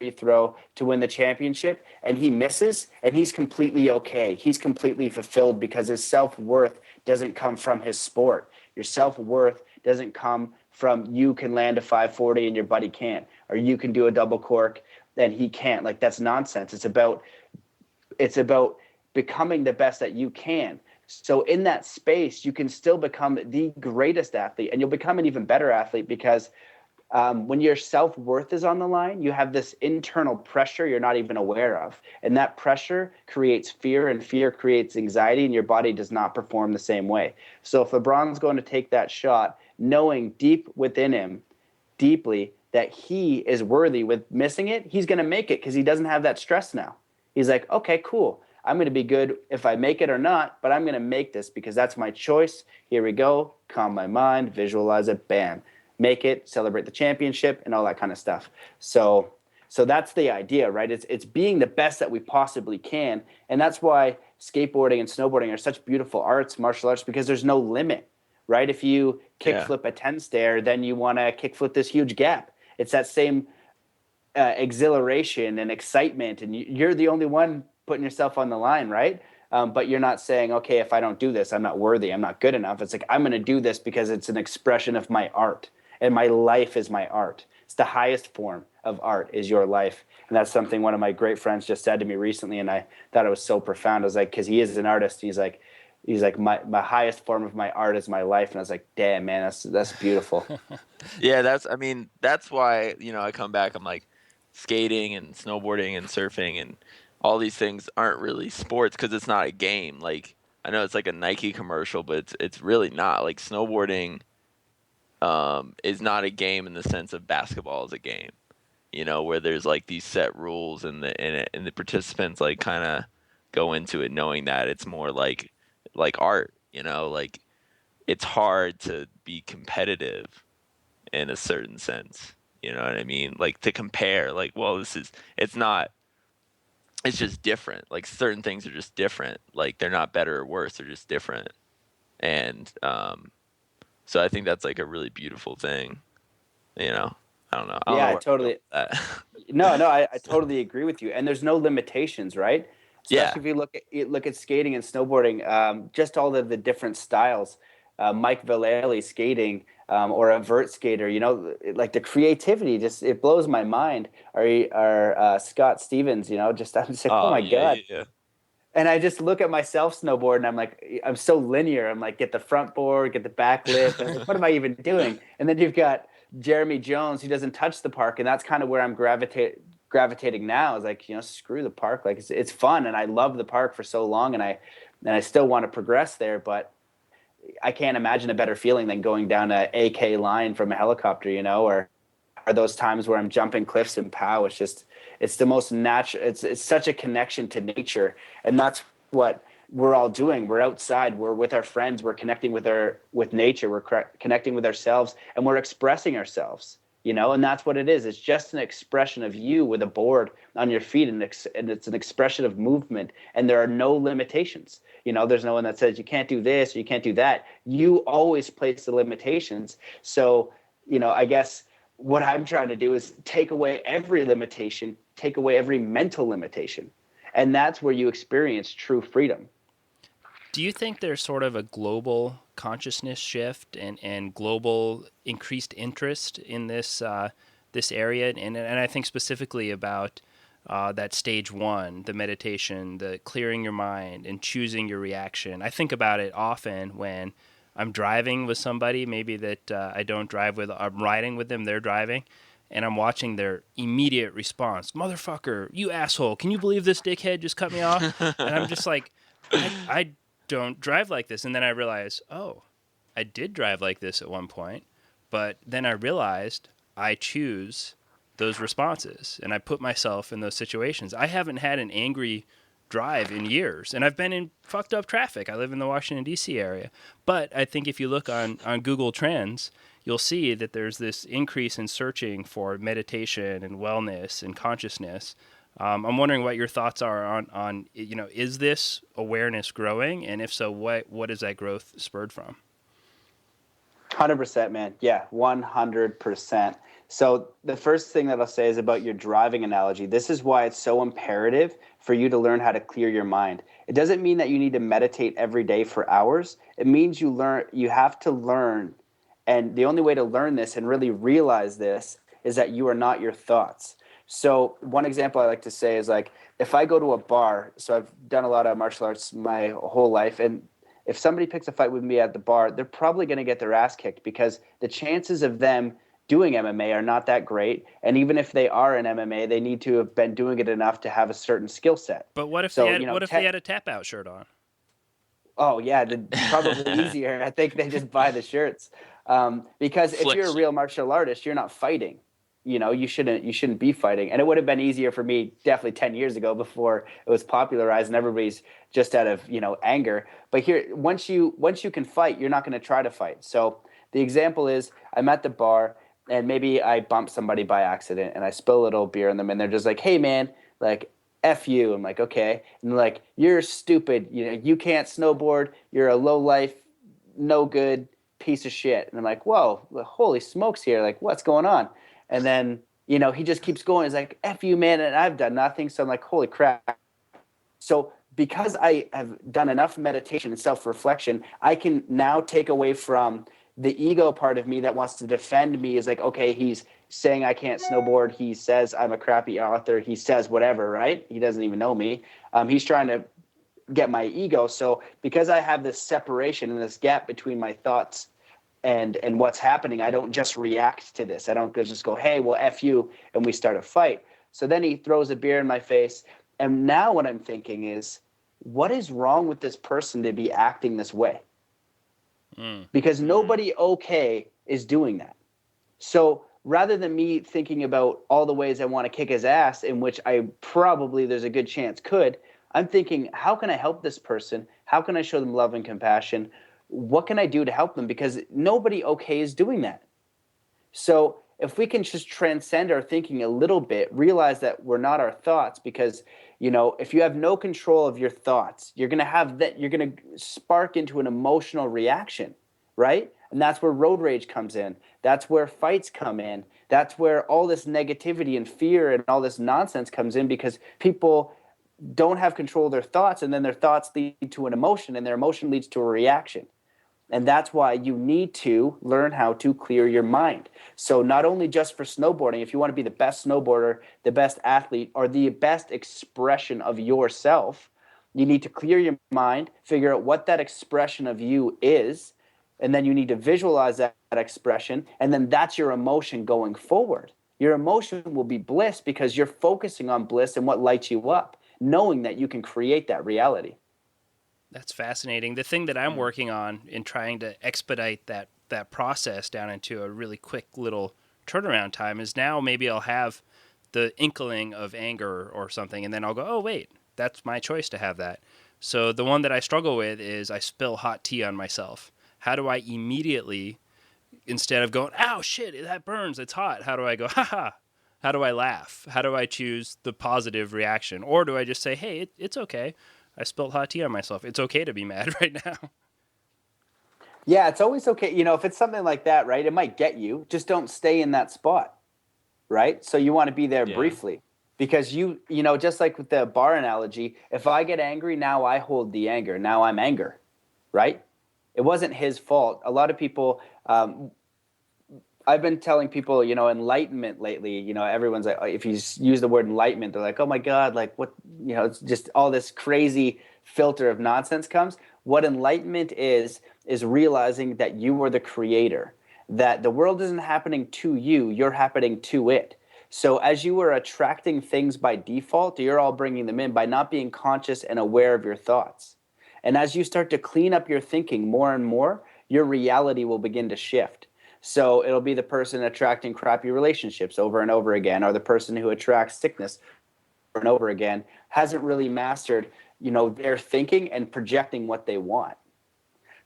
free throw to win the championship, and he misses, and he's completely okay. He's completely fulfilled because his self-worth doesn't come from his sport. Your self-worth doesn't come from you can land a 540 and your buddy can't, or you can do a double cork and he can't. Like, that's nonsense. It's about becoming the best that you can. So in that space, you can still become the greatest athlete, and you'll become an even better athlete because when your self-worth is on the line, you have this internal pressure you're not even aware of. And that pressure creates fear, and fear creates anxiety, and your body does not perform the same way. So if LeBron's going to take that shot, knowing deep within him, deeply, that he is worthy with missing it, he's going to make it because he doesn't have that stress now. He's like, okay, cool. I'm going to be good if I make it or not, but I'm going to make this because that's my choice. Here we go. Calm my mind, visualize it, bam. Make it, celebrate the championship, and all that kind of stuff. So that's the idea, right? It's being the best that we possibly can. And that's why skateboarding and snowboarding are such beautiful arts, martial arts, because there's no limit, right? If you kickflip a 10 stair, then you want to kickflip this huge gap. It's that same exhilaration and excitement, and you're the only one putting yourself on the line, right? But you're not saying, okay, if I don't do this, I'm not worthy, I'm not good enough. It's like, I'm going to do this because it's an expression of my art, and my life is my art. It's the highest form of art is your life. And that's something one of my great friends just said to me recently, and I thought it was so profound. I was like, because he is an artist. He's like, my highest form of my art is my life. And I was like, damn, man, that's beautiful. Yeah, that's why, I come back, I'm like, skating and snowboarding and surfing and all these things aren't really sports because it's not a game. Like, I know it's like a Nike commercial, but it's really not. Like, snowboarding is not a game in the sense of basketball is a game, where there's like these set rules and the participants like kind of go into it knowing that it's more like art, like it's hard to be competitive in a certain sense. You know what I mean? Like to compare, like, well, it's just different. Like certain things are just different. Like they're not better or worse. They're just different. And so I think that's like a really beautiful thing. You know, I don't know. I don't Yeah, know I where to go totally. with that. No, I totally agree with you. And there's no limitations, right? Yeah. Especially if you look at skating and snowboarding, just all of the different styles. Mike Vallely skating, or a vert skater, like the creativity, just it blows my mind. Or Scott Stevens, just I'm just like, oh Oh my yeah, god. yeah, yeah. And I just look at myself snowboard, and I'm like, I'm so linear. I'm like, get the front board, get the back lip. And I'm like, what am I even doing? And then you've got Jeremy Jones, who doesn't touch the park, and that's kind of where I'm gravitating now. Is like, screw the park. Like it's fun, and I love the park for so long, and I still want to progress there, but I can't imagine a better feeling than going down a AK line from a helicopter, or are those times where I'm jumping cliffs in POW. It's the most natural. It's such a connection to nature, and that's what we're all doing. We're outside. We're with our friends. We're connecting with nature. We're connecting with ourselves, and we're expressing ourselves. And that's what it is. It's just an expression of you with a board on your feet, and it's an expression of movement, and there are no limitations. There's no one that says you can't do this or you can't do that. You always place the limitations. So, I guess what I'm trying to do is take away every limitation, take away every mental limitation. And that's where you experience true freedom. Do you think there's sort of a global consciousness shift and global increased interest in this area? And I think specifically about that stage one, the meditation, the clearing your mind and choosing your reaction. I think about it often when I'm driving with somebody, maybe that I don't drive with. I'm riding with them, they're driving, and I'm watching their immediate response. Motherfucker, you asshole, can you believe this dickhead just cut me off? And I'm just like, I don't drive like this. And then I realize, oh, I did drive like this at one point, but then I realized I choose those responses and I put myself in those situations. I haven't had an angry drive in years, and I've been in fucked up traffic. I live in the Washington, D.C. area. But I think if you look on Google Trends, you'll see that there's this increase in searching for meditation and wellness and consciousness. I'm wondering what your thoughts are on is this awareness growing? And if so, what is that growth spurred from? 100%, man. Yeah, 100%. So the first thing that I'll say is about your driving analogy. This is why it's so imperative for you to learn how to clear your mind. It doesn't mean that you need to meditate every day for hours. It means you have to learn. And the only way to learn this and really realize this is that you are not your thoughts. So one example I like to say is like, if I go to a bar, so I've done a lot of martial arts my whole life, and if somebody picks a fight with me at the bar, they're probably going to get their ass kicked because the chances of them doing MMA are not that great. And even if they are in MMA, they need to have been doing it enough to have a certain skill set. But what if So, they had a tap out shirt on? Oh yeah, probably easier. I think they just buy the shirts, because if you're a real martial artist, you're not fighting. You shouldn't be fighting. And it would have been easier for me definitely 10 years ago before it was popularized and everybody's just out of anger. But here, once you can fight, you're not going to try to fight. So the example is, I'm at the bar and maybe I bump somebody by accident and I spill a little beer on them and they're just like, "Hey man, like F you." I'm like, "Okay." And they're like, "You're stupid. You can't snowboard. You're a low life, no good piece of shit." And I'm like, "Whoa, holy smokes here. Like, what's going on?" And then, he just keeps going. He's like, "F you, man." And I've done nothing. So I'm like, holy crap. So because I have done enough meditation and self-reflection, I can now take away from the ego part of me that wants to defend me. Is like, okay, he's saying I can't snowboard. He says I'm a crappy author. He says whatever, right? He doesn't even know me. He's trying to get my ego. So because I have this separation and this gap between my thoughts and what's happening, I don't just react to this. I don't just go, "Hey, well, F you," and we start a fight. So then he throws a beer in my face. And now what I'm thinking is, what is wrong with this person to be acting this way? Because nobody is doing that. So rather than me thinking about all the ways I want to kick his ass, in which I probably there's a good chance could, I'm thinking, how can I help this person? How can I show them love and compassion? What can I do to help them? Because nobody is doing that. So if we can just transcend our thinking a little bit, realize that we're not our thoughts, because, if you have no control of your thoughts, you're going to spark into an emotional reaction, right? And that's where road rage comes in. That's where fights come in. That's where all this negativity and fear and all this nonsense comes in, because people don't have control of their thoughts, and then their thoughts lead to an emotion, and their emotion leads to a reaction. And that's why you need to learn how to clear your mind. So not only just for snowboarding, if you want to be the best snowboarder, the best athlete, or the best expression of yourself, you need to clear your mind, figure out what that expression of you is, and then you need to visualize that expression, and then that's your emotion going forward. Your emotion will be bliss, because you're focusing on bliss and what lights you up, knowing that you can create that reality. That's fascinating. The thing that I'm working on in trying to expedite that process down into a really quick little turnaround time is, now maybe I'll have the inkling of anger or something, and then I'll go, oh, wait, that's my choice to have that. So the one that I struggle with is I spill hot tea on myself. How do I immediately, instead of going, ow, shit, that burns, it's hot, how do I go, ha? How do I laugh? How do I choose the positive reaction? Or do I just say, hey, it's okay. I spilled hot tea on myself. It's okay to be mad right now. Yeah, it's always okay. If it's something like that, right, it might get you. Just don't stay in that spot, right? So you want to be there briefly. Because just like with the bar analogy, if I get angry, now I hold the anger. Now I'm anger, right? It wasn't his fault. A lot of people, I've been telling people, enlightenment lately, everyone's like, if you use the word enlightenment, they're like, oh my God, like what, it's just all this crazy filter of nonsense comes. What enlightenment is realizing that you are the creator, that the world isn't happening to you, you're happening to it. So as you are attracting things by default, you're all bringing them in by not being conscious and aware of your thoughts. And as you start to clean up your thinking more and more, your reality will begin to shift. So it'll be the person attracting crappy relationships over and over again, or the person who attracts sickness over and over again hasn't really mastered, their thinking and projecting what they want.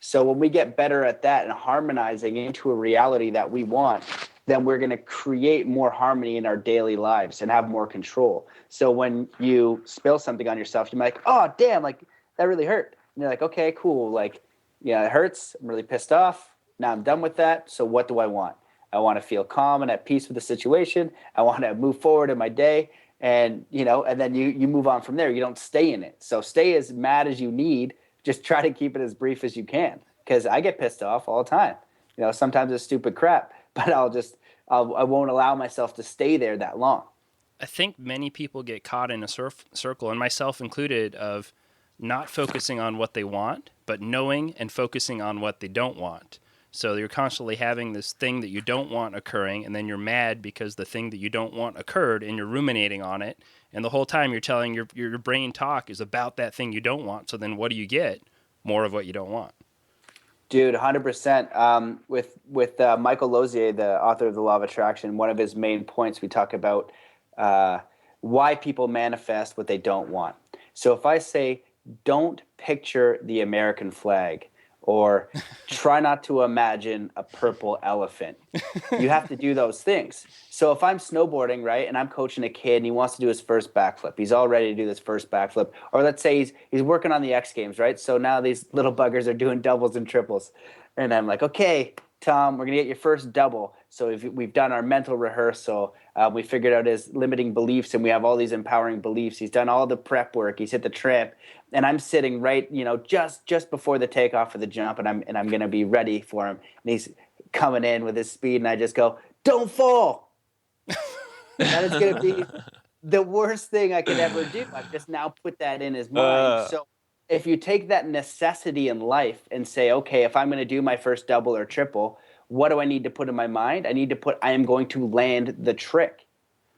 So when we get better at that and harmonizing into a reality that we want, then we're going to create more harmony in our daily lives and have more control. So when you spill something on yourself, you're like, oh, damn, like that really hurt. And you're like, okay, cool. Like, yeah, it hurts. I'm really pissed off. Now I'm done with that. So what do I want? I want to feel calm and at peace with the situation. I want to move forward in my day. And, and then you move on from there. You don't stay in it. So stay as mad as you need. Just try to keep it as brief as you can. Because I get pissed off all the time. Sometimes it's stupid crap. But I won't allow myself to stay there that long. I think many people get caught in a circle, and myself included, of not focusing on what they want, but knowing and focusing on what they don't want. So you're constantly having this thing that you don't want occurring, and then you're mad because the thing that you don't want occurred, and you're ruminating on it. And the whole time you're telling your brain talk is about that thing you don't want. So then what do you get? More of what you don't want. Dude, 100%. With Michael Lozier, the author of The Law of Attraction, one of his main points, we talk about why people manifest what they don't want. So if I say, don't picture the American flag, or try not to imagine a purple elephant, you have to do those things. So if I'm snowboarding, right, and I'm coaching a kid and he wants to do his first backflip, he's all ready to do this first backflip, or let's say he's working on the X Games, right? So now these little buggers are doing doubles and triples. And I'm like, okay, Tom, we're going to get your first double. So we've done our mental rehearsal. We figured out his limiting beliefs, and we have all these empowering beliefs. He's done all the prep work. He's hit the tramp. And I'm sitting right, just before the takeoff of the jump, and I'm going to be ready for him. And he's coming in with his speed, and I just go, don't fall. That is going to be the worst thing I could ever do. I've just now put that in his mind. So if you take that necessity in life and say, okay, if I'm going to do my first double or triple, what do I need to put in my mind? I am going to land the trick,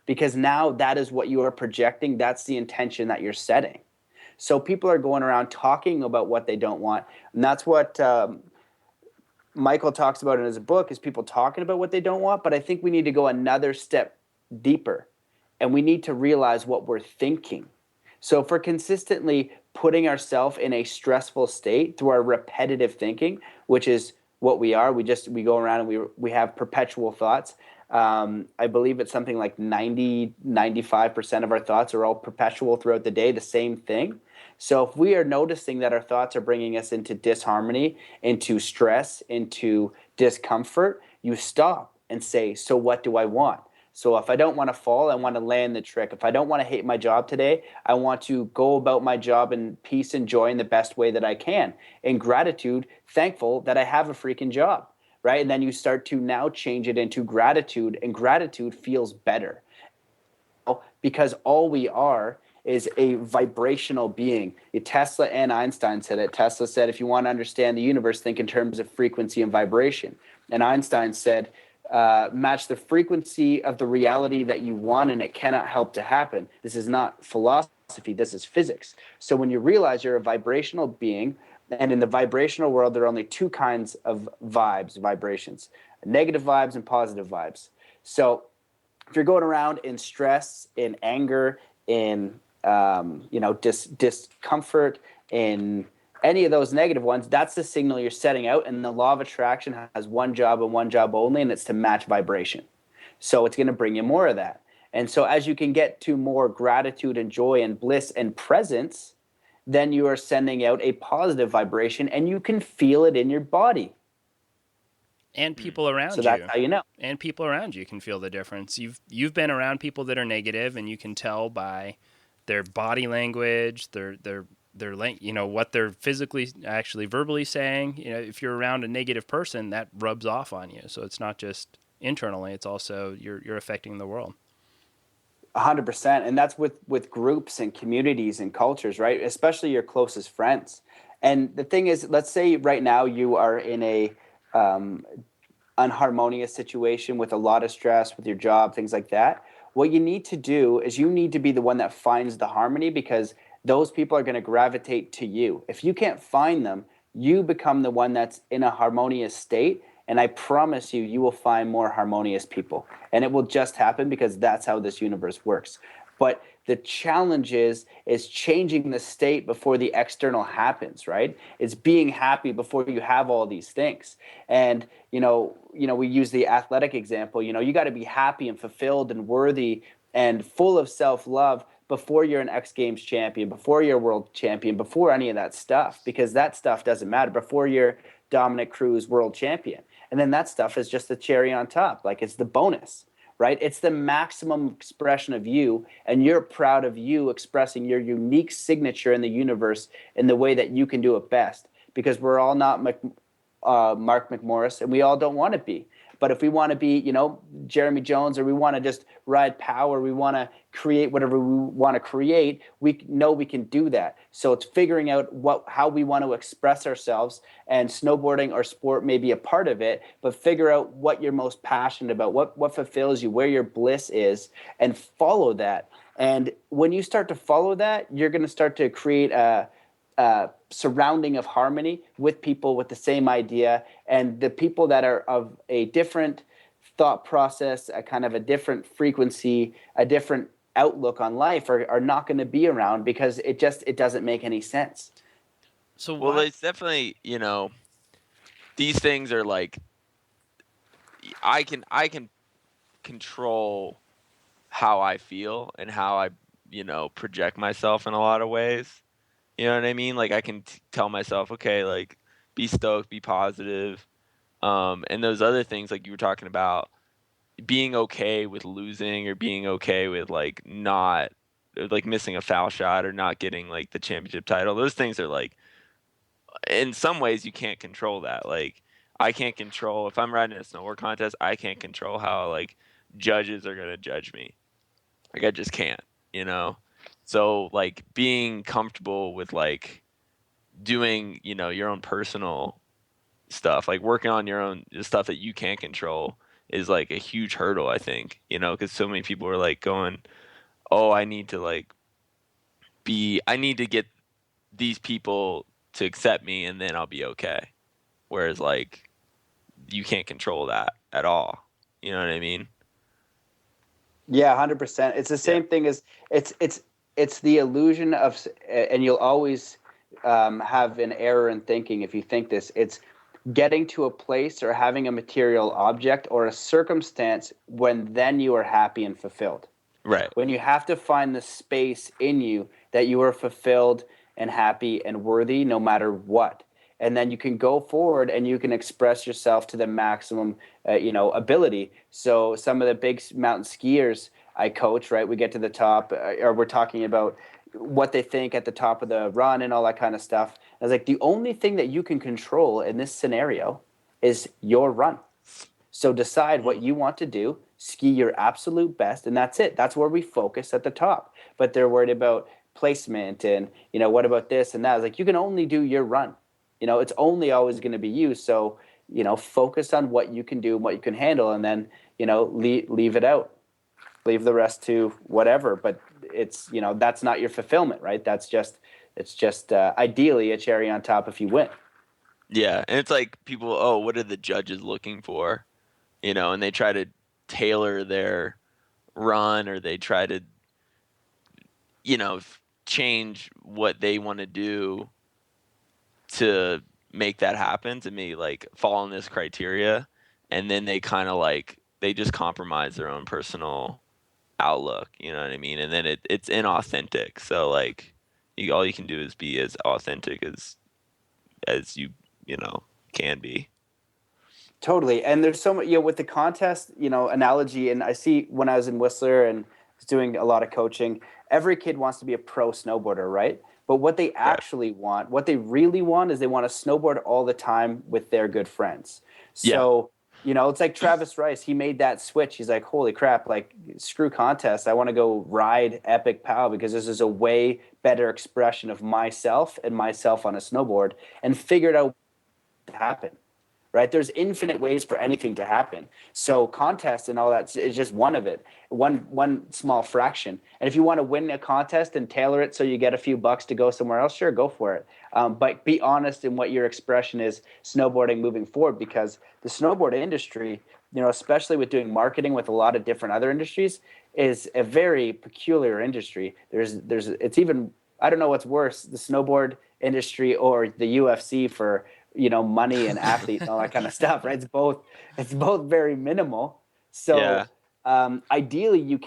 because now that is what you are projecting. That's the intention that you're setting. So people are going around talking about what they don't want. And that's what Michael talks about in his book, is people talking about what they don't want. But I think we need to go another step deeper, and we need to realize what we're thinking. So if we're consistently putting ourselves in a stressful state through our repetitive thinking, which is what we are, we go around and we have perpetual thoughts. I believe it's something like 95% of our thoughts are all perpetual throughout the day, the same thing. So if we are noticing that our thoughts are bringing us into disharmony, into stress, into discomfort, you stop and say, so what do I want? So if I don't want to fall, I want to land the trick. If I don't want to hate my job today, I want to go about my job in peace and joy in the best way that I can. In gratitude, thankful that I have a freaking job, right? And then you start to now change it into gratitude, and gratitude feels better. Because all we are is a vibrational being. Tesla and Einstein said it. Tesla said, if you want to understand the universe, think in terms of frequency and vibration. And Einstein said, match the frequency of the reality that you want, and it cannot help to happen. This is not philosophy, this is physics. So when you realize you're a vibrational being, and in the vibrational world, there are only two kinds of vibrations, negative vibes and positive vibes. So if you're going around in stress, in anger, in discomfort, in any of those negative ones, that's the signal you're setting out. And the law of attraction has one job and one job only, and it's to match vibration. So it's going to bring you more of that. And so as you can get to more gratitude and joy and bliss and presence, then you are sending out a positive vibration, and you can feel it in your body. And people around you. So that's how you know. And people around you can feel the difference. You've been around people that are negative, and you can tell by their body language, their what they're physically, actually verbally saying. If you're around a negative person, that rubs off on you. So it's not just internally; it's also you're affecting the world. 100%, and that's with groups and communities and cultures, right? Especially your closest friends. And the thing is, let's say right now you are in a unharmonious situation with a lot of stress with your job, things like that. What you need to do is you need to be the one that finds the harmony, because those people are going to gravitate to you. If you can't find them, you become the one that's in a harmonious state, and I promise you will find more harmonious people. And it will just happen, because that's how this universe works. But the challenge is changing the state before the external happens, right? It's being happy before you have all these things. And, we use the athletic example. You got to be happy and fulfilled and worthy and full of self-love before you're an X Games champion, before you're a world champion, before any of that stuff, because that stuff doesn't matter, before you're Dominic Cruz world champion. And then that stuff is just the cherry on top. Like, it's the bonus, right? It's the maximum expression of you, and you're proud of you expressing your unique signature in the universe in the way that you can do it best, because we're all not Mark McMorris, and we all don't want to be. But if we want to be, Jeremy Jones, or we want to just ride power, we want to create whatever we want to create, we know we can do that. So it's figuring out how we want to express ourselves, and snowboarding or sport may be a part of it, but figure out what you're most passionate about, what fulfills you, where your bliss is, and follow that. And when you start to follow that, you're going to start to create a surrounding of harmony with people with the same idea, and the people that are of a different thought process, a kind of a different frequency, a different outlook on life are not going to be around, because it doesn't make any sense. So well, it's definitely, these things are like, I can control how I feel and how I, project myself in a lot of ways. You know what I mean? Like, I can tell myself, okay, like, be stoked, be positive. And those other things, like you were talking about, being okay with losing, or being okay with, like, not, like, missing a foul shot, or not getting, like, the championship title. Those things are, like, in some ways you can't control that. Like, I can't control, if I'm riding a snowboard contest, I can't control how, like, judges are going to judge me. Like, I just can't, So, like, being comfortable with, like, doing, your own personal stuff, like working on your own stuff that you can't control, is, like, a huge hurdle, I think, because so many people are, like, going, oh, I need to get these people to accept me, and then I'll be okay. Whereas, like, you can't control that at all. You know what I mean? Yeah, 100%. It's the same thing as it's the illusion of, and you'll always have an error in thinking if you think this. It's getting to a place or having a material object or a circumstance when then you are happy and fulfilled. Right. When you have to find the space in you that you are fulfilled and happy and worthy no matter what. And then you can go forward and you can express yourself to the maximum, ability. So some of the big mountain skiers I coach, right, we get to the top, or we're talking about what they think at the top of the run and all that kind of stuff. I was like, the only thing that you can control in this scenario is your run. So decide what you want to do, ski your absolute best, and that's it. That's where we focus at the top. But they're worried about placement and, what about this and that? I was like, you can only do your run. It's only always going to be you. So, focus on what you can do and what you can handle, and then, leave it out. Leave the rest to whatever. But it's, that's not your fulfillment, right? It's just ideally a cherry on top if you win. Yeah, and it's like people, oh, what are the judges looking for? And they try to tailor their run, or they try to, change what they want to do to make that happen, to me, like fall in this criteria, and then they kind of like they just compromise their own personal outlook. You know what I mean? And then it's inauthentic. So like, all you can do is be as authentic as you can be. Totally. And there's so much, with the contest, analogy. And I see when I was in Whistler and was doing a lot of coaching, every kid wants to be a pro snowboarder, right? But what they actually want, what they really want, is they want to snowboard all the time with their good friends. So, it's like Travis Rice. He made that switch. He's like, holy crap, like, screw contests. I want to go ride Epic Pow because this is a way better expression of myself and myself on a snowboard, and figured out what to happen. Right? There's infinite ways for anything to happen. So contests and all that is just one of it, one small fraction. And if you want to win a contest and tailor it so you get a few bucks to go somewhere else, sure, go for it. But be honest in what your expression is snowboarding moving forward, because the snowboard industry, especially with doing marketing with a lot of different other industries, is a very peculiar industry. It's even, I don't know what's worse, the snowboard industry or the UFC for money and athletes and all that kind of stuff, right? It's both very minimal. So ideally you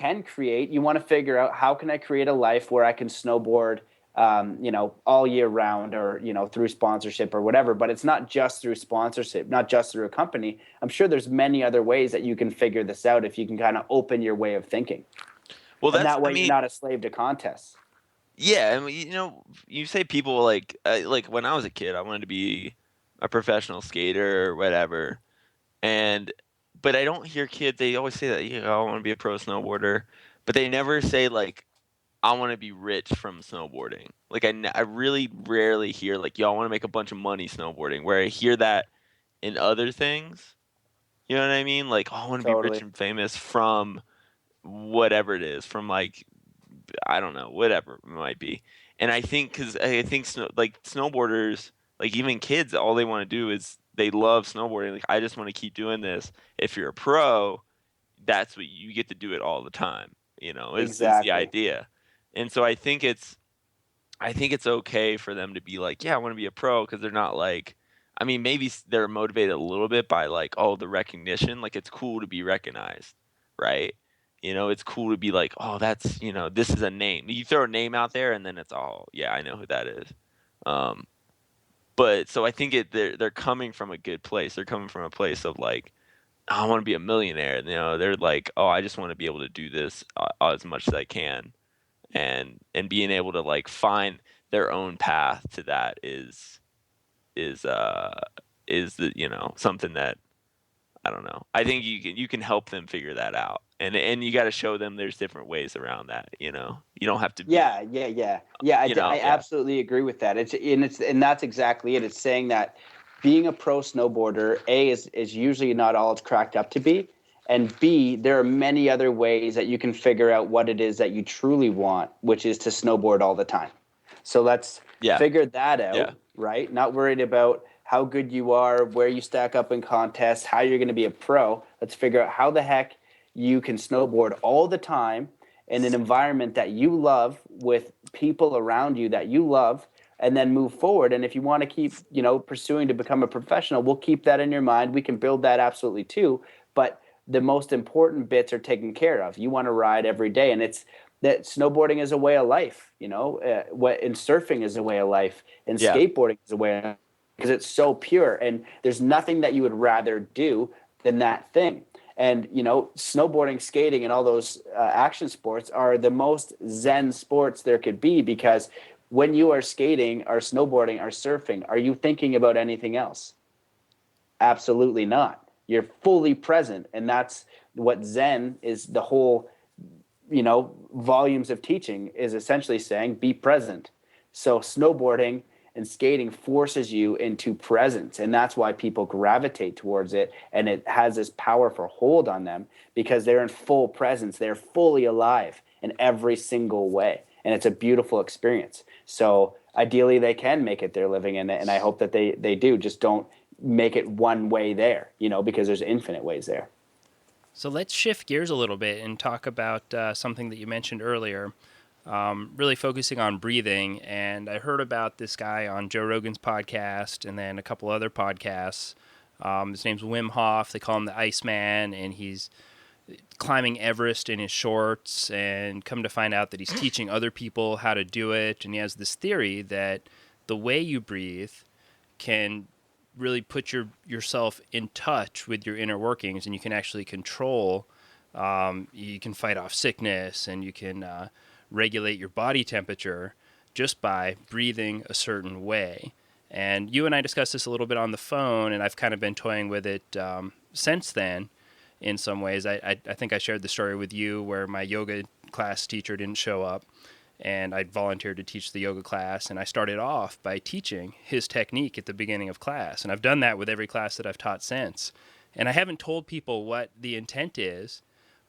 want to figure out, how can I create a life where I can snowboard, all year round, or, through sponsorship or whatever. But it's not just through sponsorship, not just through a company. I'm sure there's many other ways that you can figure this out if you can kind of open your way of thinking. Well, and that way you're not a slave to contests. Yeah. And you say people like when I was a kid, I wanted to be a professional skater or whatever, but I don't hear kids, they always say that, I want to be a pro snowboarder, but they never say like, I want to be rich from snowboarding. Like I really rarely hear like, I want to make a bunch of money snowboarding, where I hear that in other things. You know what I mean? Like, I want to be rich and famous from whatever it is, from like, I don't know, whatever it might be. And I think, because I think snowboarders, like even kids, all they want to do is they love snowboarding. Like, I just want to keep doing this. If you're a pro, that's what you get to do it all the time. Is the idea. And so I think it's okay for them to be like, yeah, I want to be a pro, because they're not like, I mean, maybe they're motivated a little bit by like, oh, the recognition. Like, it's cool to be recognized, right? It's cool to be like, oh, that's, this is a name. You throw a name out there and then it's all, yeah, I know who that is. But so I think they're coming from a good place. They're coming from a place of like, oh, I want to be a millionaire. They're like, oh, I just want to be able to do this as much as I can, and being able to like find their own path to that is the something that, I don't know. I think you can help them figure that out, and you got to show them there's different ways around that. You don't have to. I absolutely agree with that. And that's exactly it. It's saying that being a pro snowboarder, is usually not all it's cracked up to be, and B, there are many other ways that you can figure out what it is that you truly want, which is to snowboard all the time. So let's figure that out, right? Not worried about how good you are, where you stack up in contests, how you're going to be a pro. Let's figure out how the heck you can snowboard all the time in an environment that you love, with people around you that you love, and then move forward. And if you want to keep, pursuing to become a professional, we'll keep that in your mind. We can build that absolutely too. But the most important bits are taken care of. You want to ride every day, and it's that snowboarding is a way of life, and surfing is a way of life, and skateboarding is a way of life, because it's so pure, and there's nothing that you would rather do than that thing. And, snowboarding, skating, and all those action sports are the most Zen sports there could be, because when you are skating or snowboarding or surfing, are you thinking about anything else? Absolutely not. You're fully present. And that's what Zen is. The whole, volumes of teaching is essentially saying, be present. So snowboarding and skating forces you into presence, and that's why people gravitate towards it, and it has this powerful hold on them because they're in full presence. They're fully alive in every single way, and it's a beautiful experience. So ideally they can make it their living in it, and I hope that they do. Just don't make it one way there, because there's infinite ways there. So let's shift gears a little bit and talk about something that you mentioned earlier, really focusing on breathing. And I heard about this guy on Joe Rogan's podcast and then a couple other podcasts. His name's Wim Hoff. They call him the Iceman, and he's climbing Everest in his shorts, and come to find out that he's teaching other people how to do it. And he has this theory that the way you breathe can really put yourself in touch with your inner workings, and you can actually control, you can fight off sickness, and you can regulate your body temperature just by breathing a certain way. And you and I discussed this a little bit on the phone, and I've kind of been toying with it since then in some ways. I think I shared the story with you where my yoga class teacher didn't show up, and I volunteered to teach the yoga class, and I started off by teaching his technique at the beginning of class. And I've done that with every class that I've taught since. And I haven't told people what the intent is,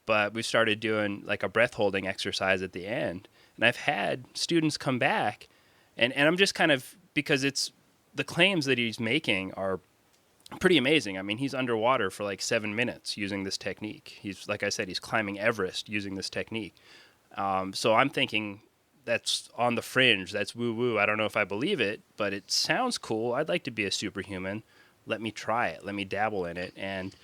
but we started doing like a breath holding exercise at the end. And I've had students come back, and I'm just kind of, because it's the claims that he's making are pretty amazing. I mean, he's underwater for like 7 minutes using this technique. He's, like I said, he's climbing Everest using this technique. So I'm thinking, that's on the fringe. That's woo-woo. I don't know if I believe it, but it sounds cool. I'd like to be a superhuman. Let me try it. Let me dabble in it. And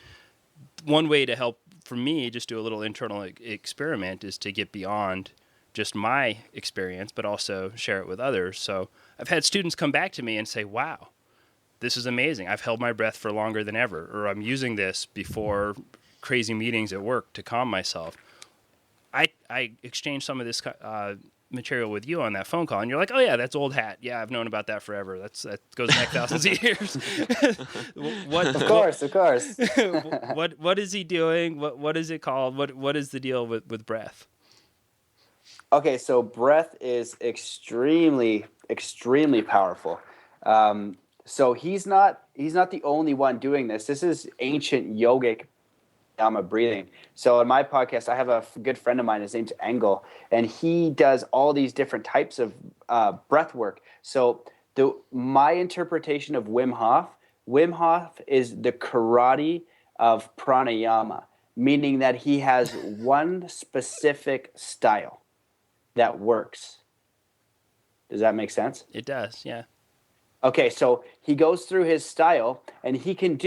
one way to help, for me, just do a little internal experiment is to get beyond just my experience, but also share it with others. So I've had students come back to me and say, wow, this is amazing. I've held my breath for longer than ever, or I'm using this before crazy meetings at work to calm myself. I exchanged some of this material with you on that phone call, and you're like, oh yeah, that's old hat. Yeah, I've known about that forever. That goes back thousands of years. Of course. What is he doing? What is it called? What is the deal with breath? Okay, so breath is extremely, extremely powerful. So he's not the only one doing this. This is ancient yogic breathing. So in my podcast, I have a good friend of mine. His name's Engel, and he does all these different types of breath work. So my interpretation of Wim Hoff is the karate of pranayama, meaning that he has one specific style that works. Does that make sense? It does, yeah. Okay, so he goes through his style, and he can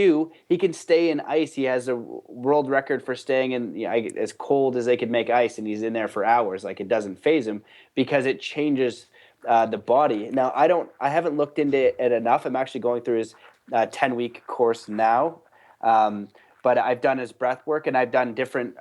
stay in ice. He has a world record for staying in as cold as they could make ice, and he's in there for hours. Like, it doesn't phase him because it changes the body. Now, I haven't looked into it enough. I'm actually going through his 10-week course now, but I've done his breath work, and I've done different,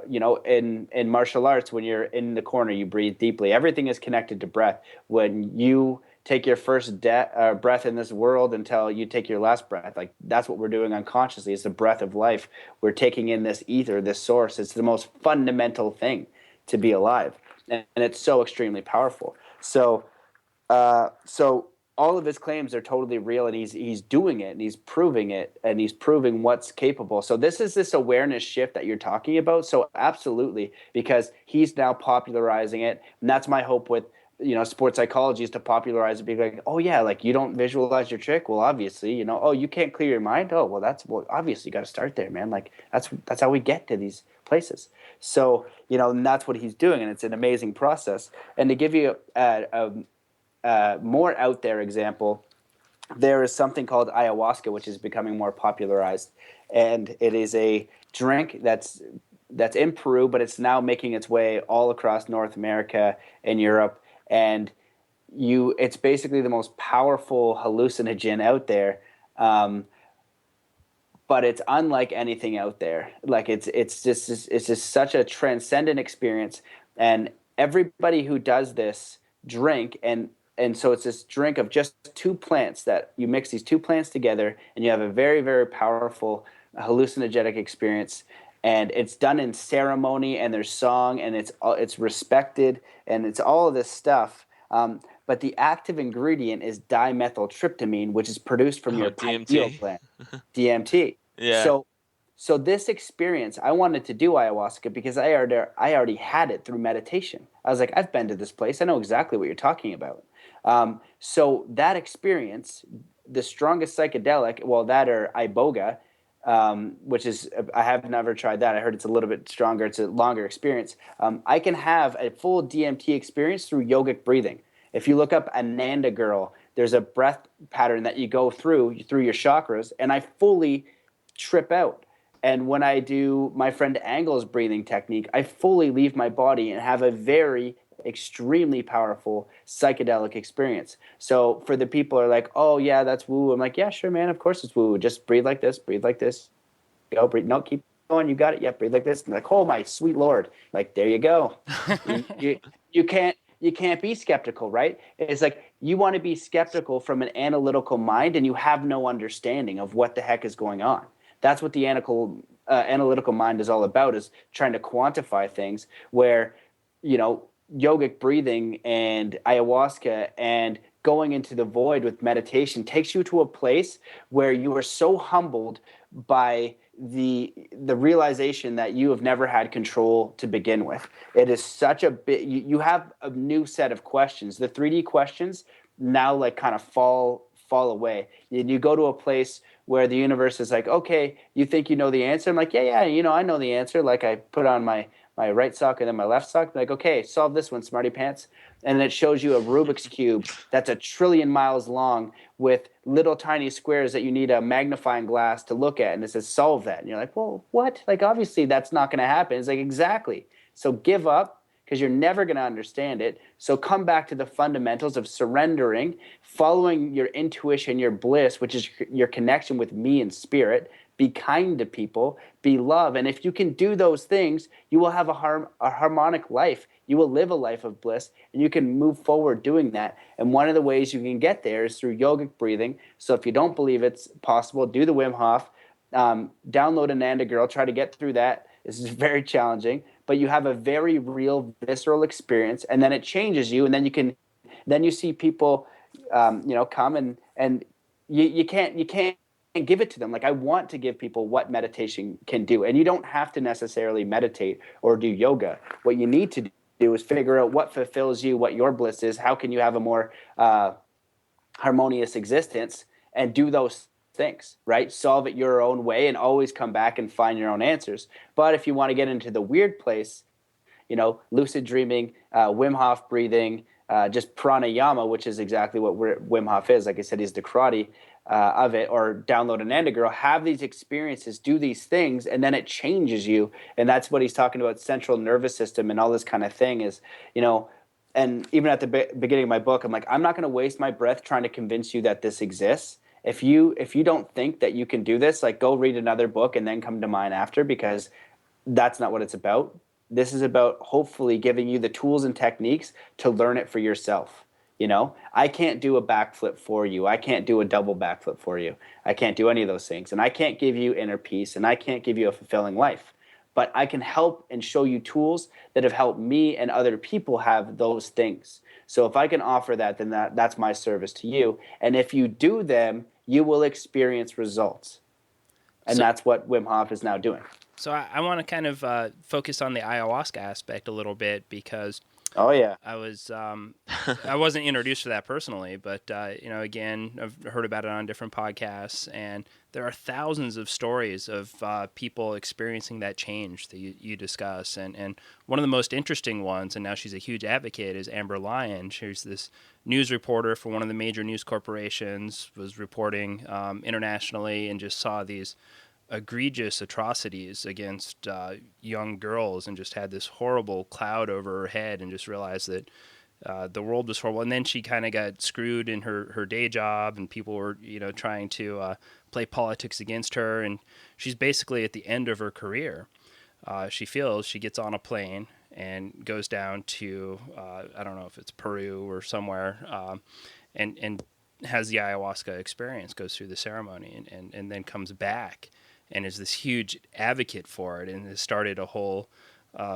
in martial arts, when you're in the corner, you breathe deeply. Everything is connected to breath. When you take your first breath in this world until you take your last breath. Like, that's what we're doing unconsciously. It's the breath of life. We're taking in this ether, this source. It's the most fundamental thing to be alive. And it's so extremely powerful. So all of his claims are totally real, and he's doing it, and he's proving it, and he's proving what's capable. So this is this awareness shift that you're talking about. So absolutely, because he's now popularizing it. And that's my hope with sports psychology, is to popularize it, be like, oh yeah, like, you don't visualize your trick. Well, obviously, oh, you can't clear your mind. Oh, well, obviously you got to start there, man. Like, that's how we get to these places. So, and that's what he's doing, and it's an amazing process. And to give you more out there example, there is something called ayahuasca, which is becoming more popularized, and it is a drink that's in Peru, but it's now making its way all across North America and Europe, and it's basically the most powerful hallucinogen out there. But it's unlike anything out there. Like it's just such a transcendent experience, and everybody who does this drink and so it's this drink of just two plants that you mix these two plants together, and you have a very, very powerful hallucinogenic experience. And it's done in ceremony, and there's song, and it's respected, and it's all of this stuff. But the active ingredient is dimethyltryptamine, which is produced from your pineal DMT. gland, DMT. Yeah. So this experience, I wanted to do ayahuasca because I already had it through meditation. I was like, I've been to this place. I know exactly what you're talking about. So that experience, the strongest psychedelic, well, that or iboga, which is, I have never tried that. I heard it's a little bit stronger. It's a longer experience. I can have a full DMT experience through yogic breathing. If you look up Ananda Girl, there's a breath pattern that you go through your chakras, and I fully trip out. And when I do my friend Angle's breathing technique, I fully leave my body and have a very extremely powerful psychedelic experience. So for the people who are like, oh yeah, that's woo, I'm like, yeah, sure, man, of course it's woo. Just breathe like this, go, breathe, no, keep going, you got it, yeah, breathe like this. And like, oh my sweet Lord, like, there you go. you can't be skeptical, right? It's like you want to be skeptical from an analytical mind, and you have no understanding of what the heck is going on. That's what the analytical mind is all about, is trying to quantify things, where, yogic breathing and ayahuasca and going into the void with meditation takes you to a place where you are so humbled by the realization that you have never had control to begin with. It is such a bit, you have a new set of questions. The 3D questions now like kind of fall away. You go to a place where the universe is like, okay, you think you know the answer? I'm like, yeah, I know the answer. Like, I put on my right sock and then my left sock. I'm like, okay, solve this one, smarty pants. And then it shows you a Rubik's Cube that's 1 trillion miles long with little tiny squares that you need a magnifying glass to look at. And it says, solve that. And you're like, well, what? Like, obviously that's not going to happen. It's like, exactly. So give up, because you're never going to understand it. So come back to the fundamentals of surrendering, following your intuition, your bliss, which is your connection with me and spirit. Be kind to people, be love. And if you can do those things, you will have a harmonic life. You will live a life of bliss, and you can move forward doing that. And one of the ways you can get there is through yogic breathing. So if you don't believe it's possible, do the Wim Hof, download Ananda Girl, try to get through that. This is very challenging, but you have a very real, visceral experience, and then it changes you, and then you see people, come and you can't give it to them. Like, I want to give people what meditation can do, and you don't have to necessarily meditate or do yoga. What you need to do is figure out what fulfills you, what your bliss is, how can you have a more harmonious existence, and do those things, right? Solve it your own way, and always come back and find your own answers. But if you want to get into the weird place, lucid dreaming, Wim Hof breathing, just pranayama, which is exactly what Wim Hof is. Like I said, he's the karate of it. Or download Ananda Girl, have these experiences, do these things, and then it changes you. And that's what he's talking about, central nervous system and all this kind of thing is, and even at the beginning of my book, I'm like, I'm not going to waste my breath trying to convince you that this exists. If you don't think that you can do this, like, go read another book and then come to mine after, because that's not what it's about. This is about hopefully giving you the tools and techniques to learn it for yourself. I can't do a backflip for you. I can't do a double backflip for you. I can't do any of those things. And I can't give you inner peace, and I can't give you a fulfilling life. But I can help and show you tools that have helped me and other people have those things. So if I can offer that, then that's my service to you. And if you do them, you will experience results. And that's what Wim Hof is now doing. So I want to kind of focus on the ayahuasca aspect a little bit, because Oh yeah. I was I wasn't introduced to that personally, but again, I've heard about it on different podcasts, and there are thousands of stories of people experiencing that change that you discuss, and one of the most interesting ones, and now she's a huge advocate, is Amber Lyon. She's this news reporter for one of the major news corporations, was reporting internationally, and just saw these egregious atrocities against young girls, and just had this horrible cloud over her head, and just realized that the world was horrible. And then she kind of got screwed in her day job, and people were trying to play politics against her, and she's basically at the end of her career. She feels she gets on a plane and goes down to I don't know if it's Peru or somewhere, and has the ayahuasca experience, goes through the ceremony, and then comes back and is this huge advocate for it, and has started a whole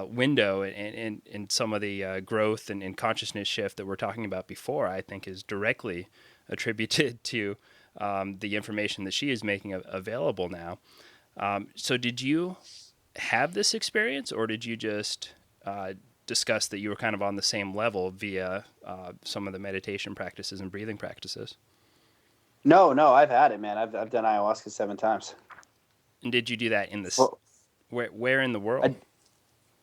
window in some of the growth and consciousness shift that we're talking about before. I think is directly attributed to the information that she is making available now. So did you have this experience, or did you just discuss that you were kind of on the same level via some of the meditation practices and breathing practices? No, I've had it, man. I've done ayahuasca 7 times. And did you do that in this? Well, where in the world?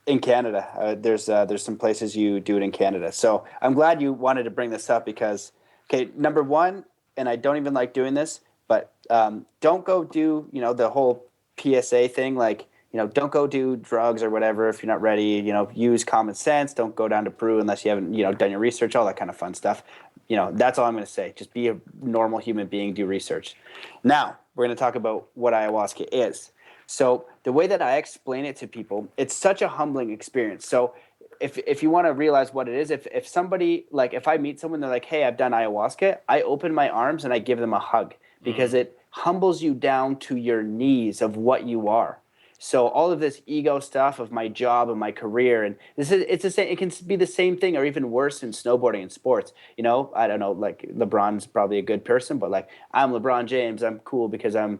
In Canada. There's some places you do it in Canada. So I'm glad you wanted to bring this up because, okay, number one, and I don't even like doing this, but don't go do the whole PSA thing. Like, don't go do drugs or whatever if you're not ready. Use common sense. Don't go down to Peru unless you haven't done your research. All that kind of fun stuff. That's all I'm going to say. Just be a normal human being. Do research. Now we're going to talk about what ayahuasca is. So the way that I explain it to people, it's such a humbling experience. So if you want to realize what it is, if somebody, like if I meet someone, they're like, hey, I've done ayahuasca, I open my arms and I give them a hug because it humbles you down to your knees of what you are. So all of this ego stuff of my job and my career, and it's the same. It can be the same thing or even worse in snowboarding and sports. I don't know, like LeBron's probably a good person, but like I'm LeBron James, I'm cool because I'm,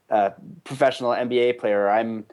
a professional NBA player. I'm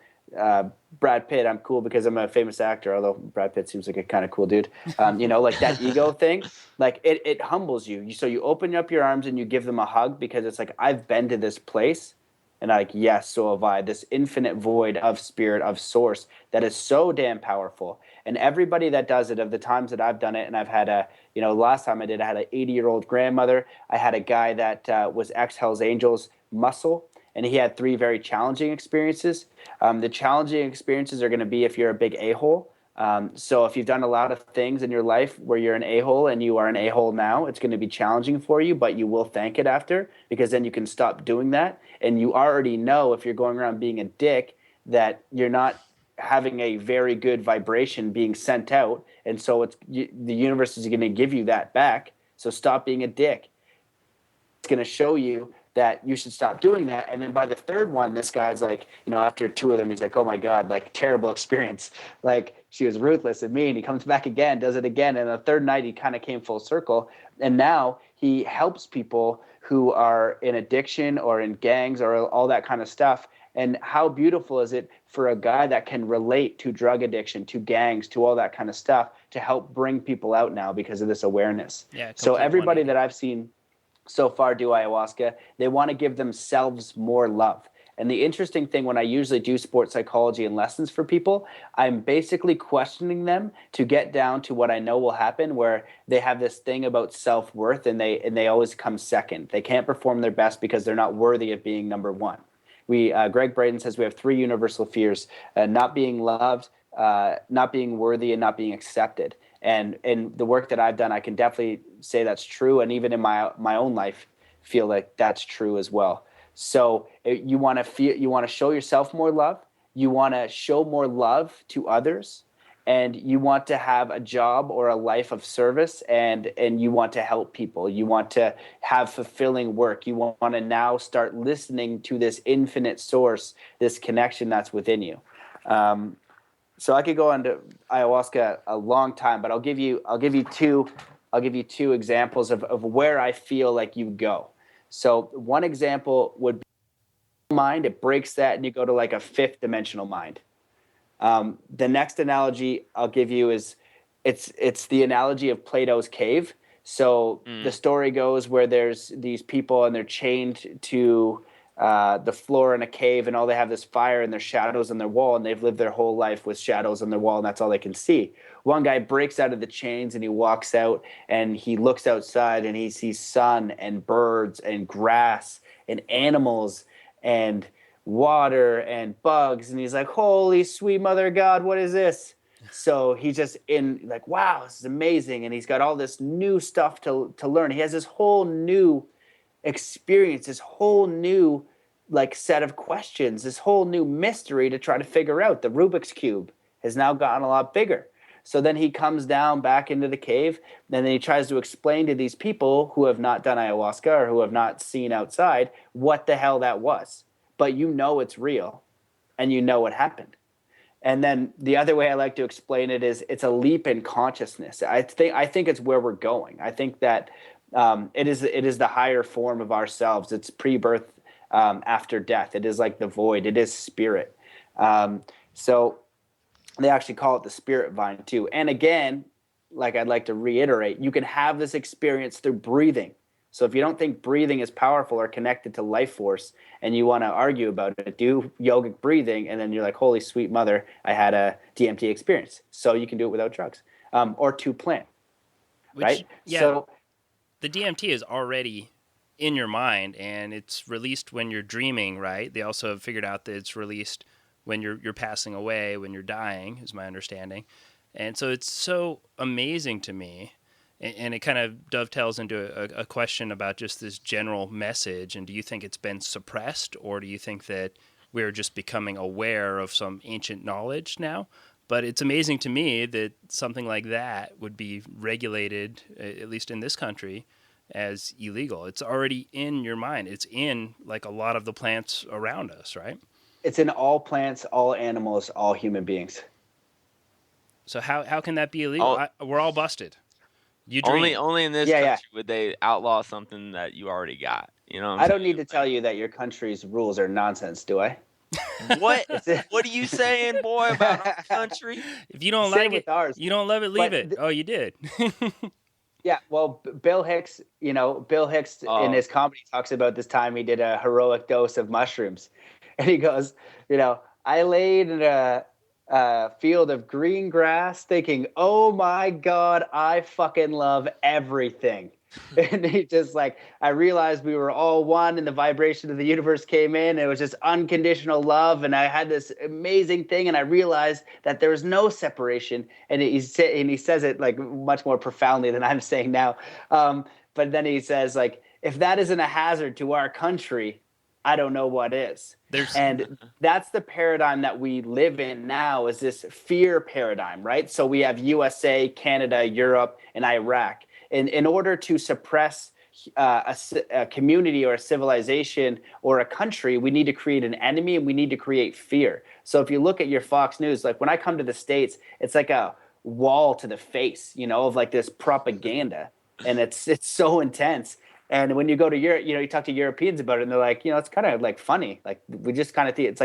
Brad Pitt. I'm cool because I'm a famous actor, although Brad Pitt seems like a kind of cool dude. Like that ego thing, like it humbles you. So you open up your arms and you give them a hug because it's like, I've been to this place. And I'm like, yes, so have I. This infinite void of spirit, of source that is so damn powerful. And everybody that does it, of the times that I've done it, and I've had last time I did, I had an 80-year-old grandmother. I had a guy that was ex-Hells Angels muscle, and he had 3 very challenging experiences. The challenging experiences are going to be if you're a big a-hole. So if you've done a lot of things in your life where you're an a-hole and you are an a-hole now, it's going to be challenging for you, but you will thank it after, because then you can stop doing that. And you already know, if you're going around being a dick, that you're not having a very good vibration being sent out. And so the universe is going to give you that back. So stop being a dick. It's going to show you that you should stop doing that. And then by the 3rd one, this guy's like, after 2 of them, he's like, oh my God, like terrible experience. Like she was ruthless and mean. He comes back again, does it again. And the 3rd night, he kind of came full circle. And now he helps people who are in addiction or in gangs or all that kind of stuff. And how beautiful is it for a guy that can relate to drug addiction, to gangs, to all that kind of stuff, to help bring people out now because of this awareness. Yeah, so everybody that I've seen so far do ayahuasca, they want to give themselves more love. And the interesting thing, when I usually do sports psychology and lessons for people, I'm basically questioning them to get down to what I know will happen, where they have this thing about self-worth and they always come second. They can't perform their best because they're not worthy of being number one. Greg Braden says we have 3 universal fears: not being loved, not being worthy, and not being accepted. And in the work that I've done, I can definitely say that's true. And even in my own life, feel like that's true as well. So you want to show yourself more love. You want to show more love to others, and you want to have a job or a life of service, and you want to help people. You want to have fulfilling work. You want to now start listening to this infinite source, this connection that's within you. So I could go into ayahuasca a long time, but I'll give you two examples of where I feel like you go. So one example would be mind. It breaks that, and you go to like a 5th dimensional mind. The next analogy I'll give you is it's the analogy of Plato's cave. So the story goes where there's these people and they're chained to the floor in a cave, and all they have is fire and there's shadows on their wall, and they've lived their whole life with shadows on their wall, and that's all they can see. One guy breaks out of the chains and he walks out and he looks outside and he sees sun and birds and grass and animals and water and bugs, and he's like, holy sweet mother of God, what is this? So he's just in like, wow, this is amazing. And he's got all this new stuff to learn. He has this whole new experience, this whole new like set of questions, this whole new mystery to try to figure out. The Rubik's Cube has now gotten a lot bigger. So then he comes down back into the cave, and then he tries to explain to these people who have not done ayahuasca or who have not seen outside what the hell that was. But you know it's real, and you know what happened. And then the other way I like to explain it is it's a leap in consciousness. I think it's where we're going. I think that it is the higher form of ourselves. It's pre-birth after death. It is like the void. It is spirit. So they actually call it the spirit vine too. And again, like I'd like to reiterate, you can have this experience through breathing. So if you don't think breathing is powerful or connected to life force and you want to argue about it, do yogic breathing, and then you're like, holy sweet mother, I had a DMT experience. So you can do it without drugs or to plant, right? Yeah, so the DMT is already in your mind, and it's released when you're dreaming, right? They also have figured out that it's released when you're passing away, when you're dying, is my understanding. And so it's so amazing to me. And it kind of dovetails into a question about just this general message. And do you think it's been suppressed, or do you think that we're just becoming aware of some ancient knowledge now? But it's amazing to me that something like that would be regulated, at least in this country, as illegal. It's already in your mind. It's in like a lot of the plants around us, right? it's in all plants, all animals, all human beings. So how can that be illegal? We're all busted. You dream. Only in this country would they outlaw something that you already got. You know what I don't need to tell you that your country's rules are nonsense, do I? What? What are you saying, boy, about our country? If you don't like it, you don't love it, leave it. Oh, you did. Yeah, well, Bill Hicks, in his comedy talks about this time he did a heroic dose of mushrooms. And he goes, I laid in a field of green grass thinking, oh my God, I fucking love everything. And he just I realized we were all one and the vibration of the universe came in. And it was just unconditional love. And I had this amazing thing. And I realized that there was no separation. And he says it much more profoundly than I'm saying now. But then he says, if that isn't a hazard to our country, I don't know what is. And that's the paradigm that we live in now, is this fear paradigm, right? So we have USA, Canada, Europe, and Iraq. In order to suppress a community or a civilization or a country, we need to create an enemy and we need to create fear. So if you look at your Fox News, when I come to the States, it's like a wall to the face, of this propaganda. And it's so intense. And when you go to Europe, you talk to Europeans about it, and they're like, it's kind of funny. We just kind of think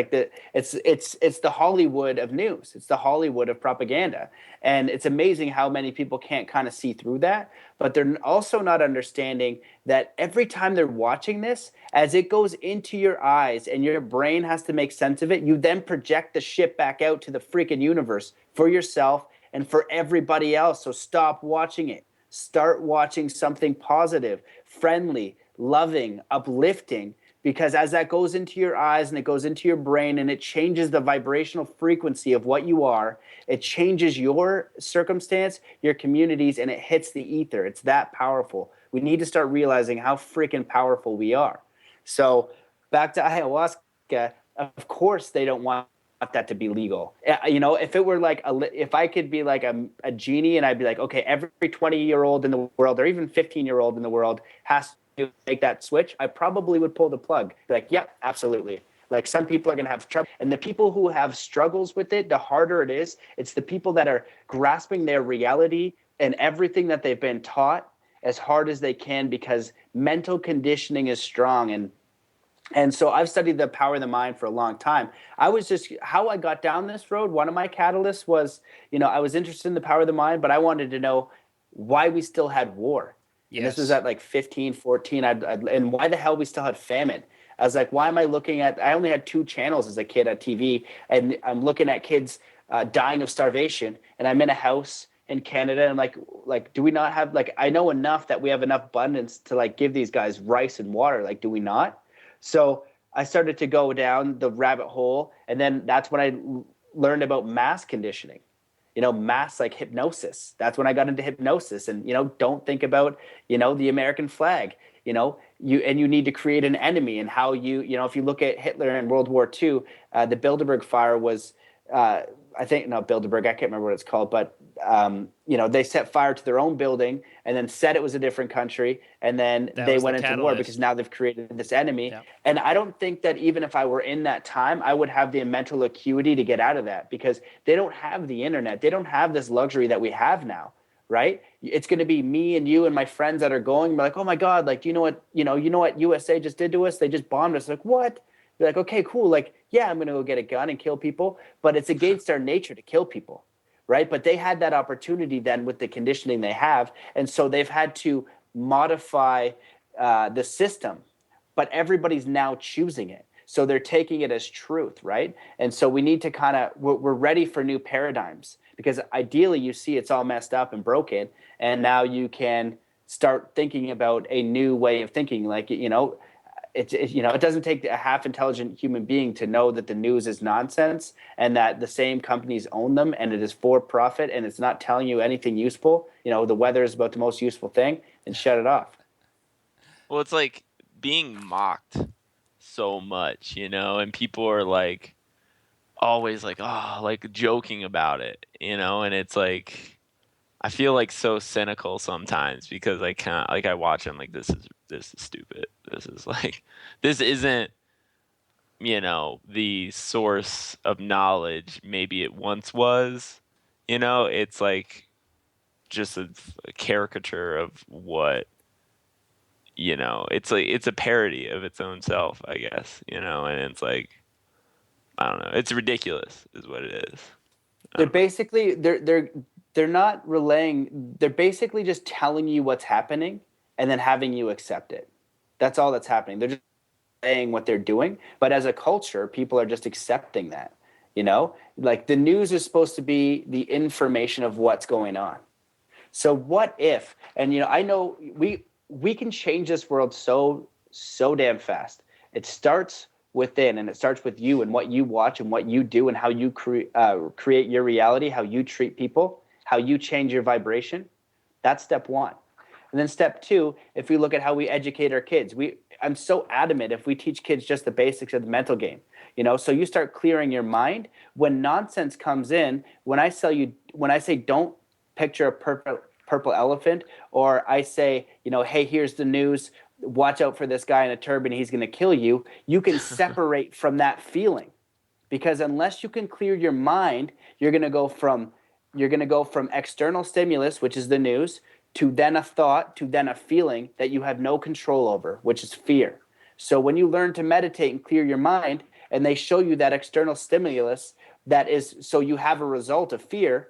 it's the Hollywood of news. It's the Hollywood of propaganda. And it's amazing how many people can't kind of see through that. But they're also not understanding that every time they're watching this, as it goes into your eyes and your brain has to make sense of it, you then project the shit back out to the freaking universe for yourself and for everybody else. So stop watching it. Start watching something positive, friendly, loving, uplifting, because as that goes into your eyes and it goes into your brain and it changes the vibrational frequency of what you are, it changes your circumstance, your communities, and it hits the ether. It's that powerful. We need to start realizing how freaking powerful we are. So back to ayahuasca, of course they don't want that to be legal. If it were if I could be a genie and I'd be like, okay, every 20-year-old in the world or even 15-year-old in the world has to make that switch, I probably would pull the plug. Be yep, absolutely. Some people are going to have trouble. And the people who have struggles with it, the harder it is. It's the people that are grasping their reality and everything that they've been taught as hard as they can, because mental conditioning is strong. And And so I've studied the power of the mind for a long time. How I got down this road, one of my catalysts was, I was interested in the power of the mind, but I wanted to know why we still had war. And this was Yes. at like 15, 14, and why the hell we still had famine. I was like, why am I looking at, I only had 2 channels as a kid at TV, and I'm looking at kids dying of starvation, and I'm in a house in Canada, and like, do we not have, like, I know enough that we have enough abundance to like give these guys rice and water. Like, do we not? So I started to go down the rabbit hole, and then that's when I learned about mass conditioning. Mass, like hypnosis. That's when I got into hypnosis, and don't think about the American flag. You need to create an enemy, and how if you look at Hitler in World War II, the Bilderberg fire was. I think not Bilderberg. I can't remember what it's called, but they set fire to their own building and then said it was a different country, and then That they was the went into war catalyst. because now they've created this enemy. Yeah. And I don't think that even if I were in that time, I would have the mental acuity to get out of that, because they don't have the internet. They don't have this luxury that we have now, right? It's going to be me and you and my friends that are going. We're like, oh my God, like, you know what USA just did to us? They just bombed us. Like, what? You're like, okay, cool. Like, yeah, I'm going to go get a gun and kill people, but it's against our nature to kill people, right? But they had that opportunity then with the conditioning they have. And so they've had to modify the system, but everybody's now choosing it. So they're taking it as truth, right? And so we need to we're ready for new paradigms, because ideally you see it's all messed up and broken. And now you can start thinking about a new way of thinking. Like, it doesn't take a half intelligent human being to know that the news is nonsense, and that the same companies own them, and it is for profit, and it's not telling you anything useful. The weather is about the most useful thing, and shut it off. Well, it's like being mocked so much, and people are like always like, oh, like joking about it, and it's like I feel like so cynical sometimes, because I can't, like, I watch them like, this is stupid. This is like, this isn't, the source of knowledge maybe it once was. It's like just a caricature of what, it's like, it's a parody of its own self, I guess, and it's like, I don't know, it's ridiculous is what it is. They're basically they're not relaying. They're basically just telling you what's happening and then having you accept it. That's all that's happening. They're just saying what they're doing, but as a culture, people are just accepting that. Like, the news is supposed to be the information of what's going on. So what if? And I know we can change this world so damn fast. It starts within, and it starts with you and what you watch and what you do and how you create your reality, how you treat people, how you change your vibration. That's step one. And then step two, if we look at how we educate our kids, I'm so adamant if we teach kids just the basics of the mental game, so you start clearing your mind. When nonsense comes in, when I say don't picture a purple elephant, or I say, hey, here's the news, watch out for this guy in a turban, he's going to kill you, you can separate from that feeling. Because unless you can clear your mind, you're going to go from external stimulus, which is the news, to then a thought, to then a feeling that you have no control over, which is fear. So when you learn to meditate and clear your mind, and they show you that external stimulus, that is, so you have a result of fear,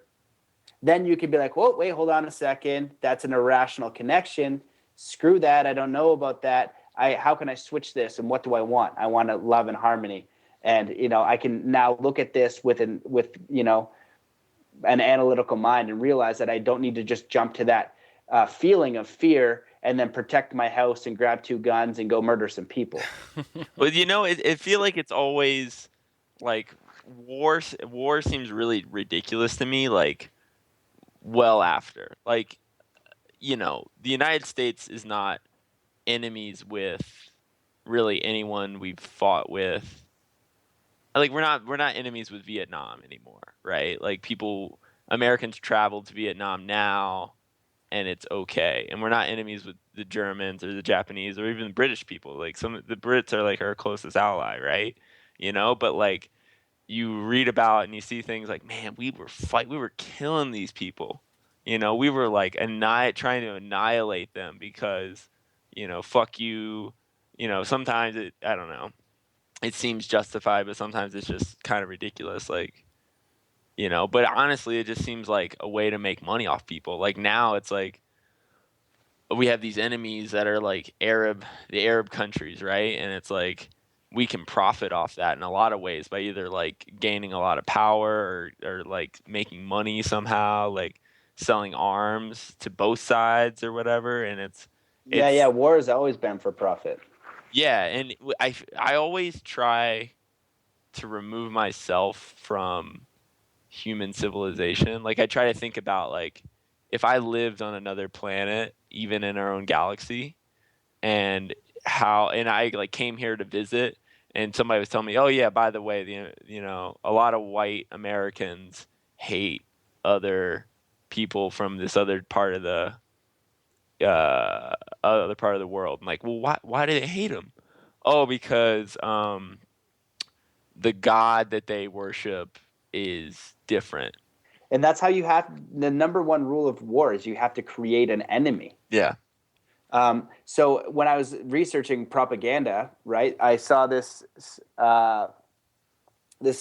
then you can be like, whoa, wait, hold on a second. That's an irrational connection. Screw that. I don't know about that. How can I switch this? And what do I want? I want love and harmony. And, I can now look at this with an analytical mind, and realize that I don't need to just jump to that feeling of fear and then protect my house and grab 2 guns and go murder some people. Well, it feel like it's always like war seems really ridiculous to me, like, well after, like, the United States is not enemies with really anyone we've fought with. Like, we're not enemies with Vietnam anymore, right? Like, Americans travel to Vietnam now, and it's okay. And we're not enemies with the Germans or the Japanese or even the British people. Like, the Brits are like our closest ally, right? But like, you read about and you see things like, man, we were killing these people. We were like trying to annihilate them because, fuck you, sometimes I don't know, it seems justified, but sometimes it's just kind of ridiculous. Like, but honestly, it just seems like a way to make money off people. Like now it's like we have these enemies that are like the Arab countries, right? And it's like we can profit off that in a lot of ways by either like gaining a lot of power or like making money somehow, like selling arms to both sides or whatever. And Yeah, war has always been for profit. Yeah, and I always try to remove myself from human civilization. Like I try to think about like if I lived on another planet, even in our own galaxy, and I like came here to visit, and somebody was telling me, "Oh yeah, by the way, a lot of white Americans hate other people from this other part of the world." I'm like, "Well, why do they hate them?" Oh, because the god that they worship is different. And that's how you have the number one rule of war is you have to create an enemy. Yeah. So when I was researching propaganda, right, I saw this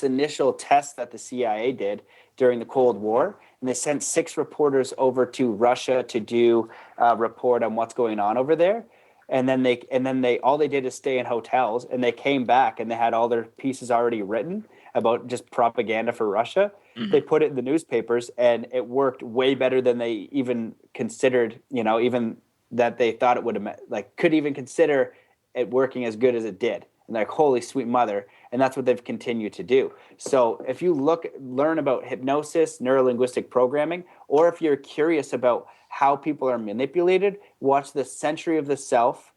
initial test that the CIA did during the Cold War, and they sent 6 reporters over to Russia to do a report on what's going on over there. And then they all they did is stay in hotels, and they came back and they had all their pieces already written about just propaganda for Russia. Mm-hmm. They put it in the newspapers, and it worked way better than they even considered, even that they thought it would have, like, could even consider it working as good as it did. And like, holy sweet mother. And that's what they've continued to do. So if you learn about hypnosis, neuro-linguistic programming, or if you're curious about how people are manipulated, watch The Century of the Self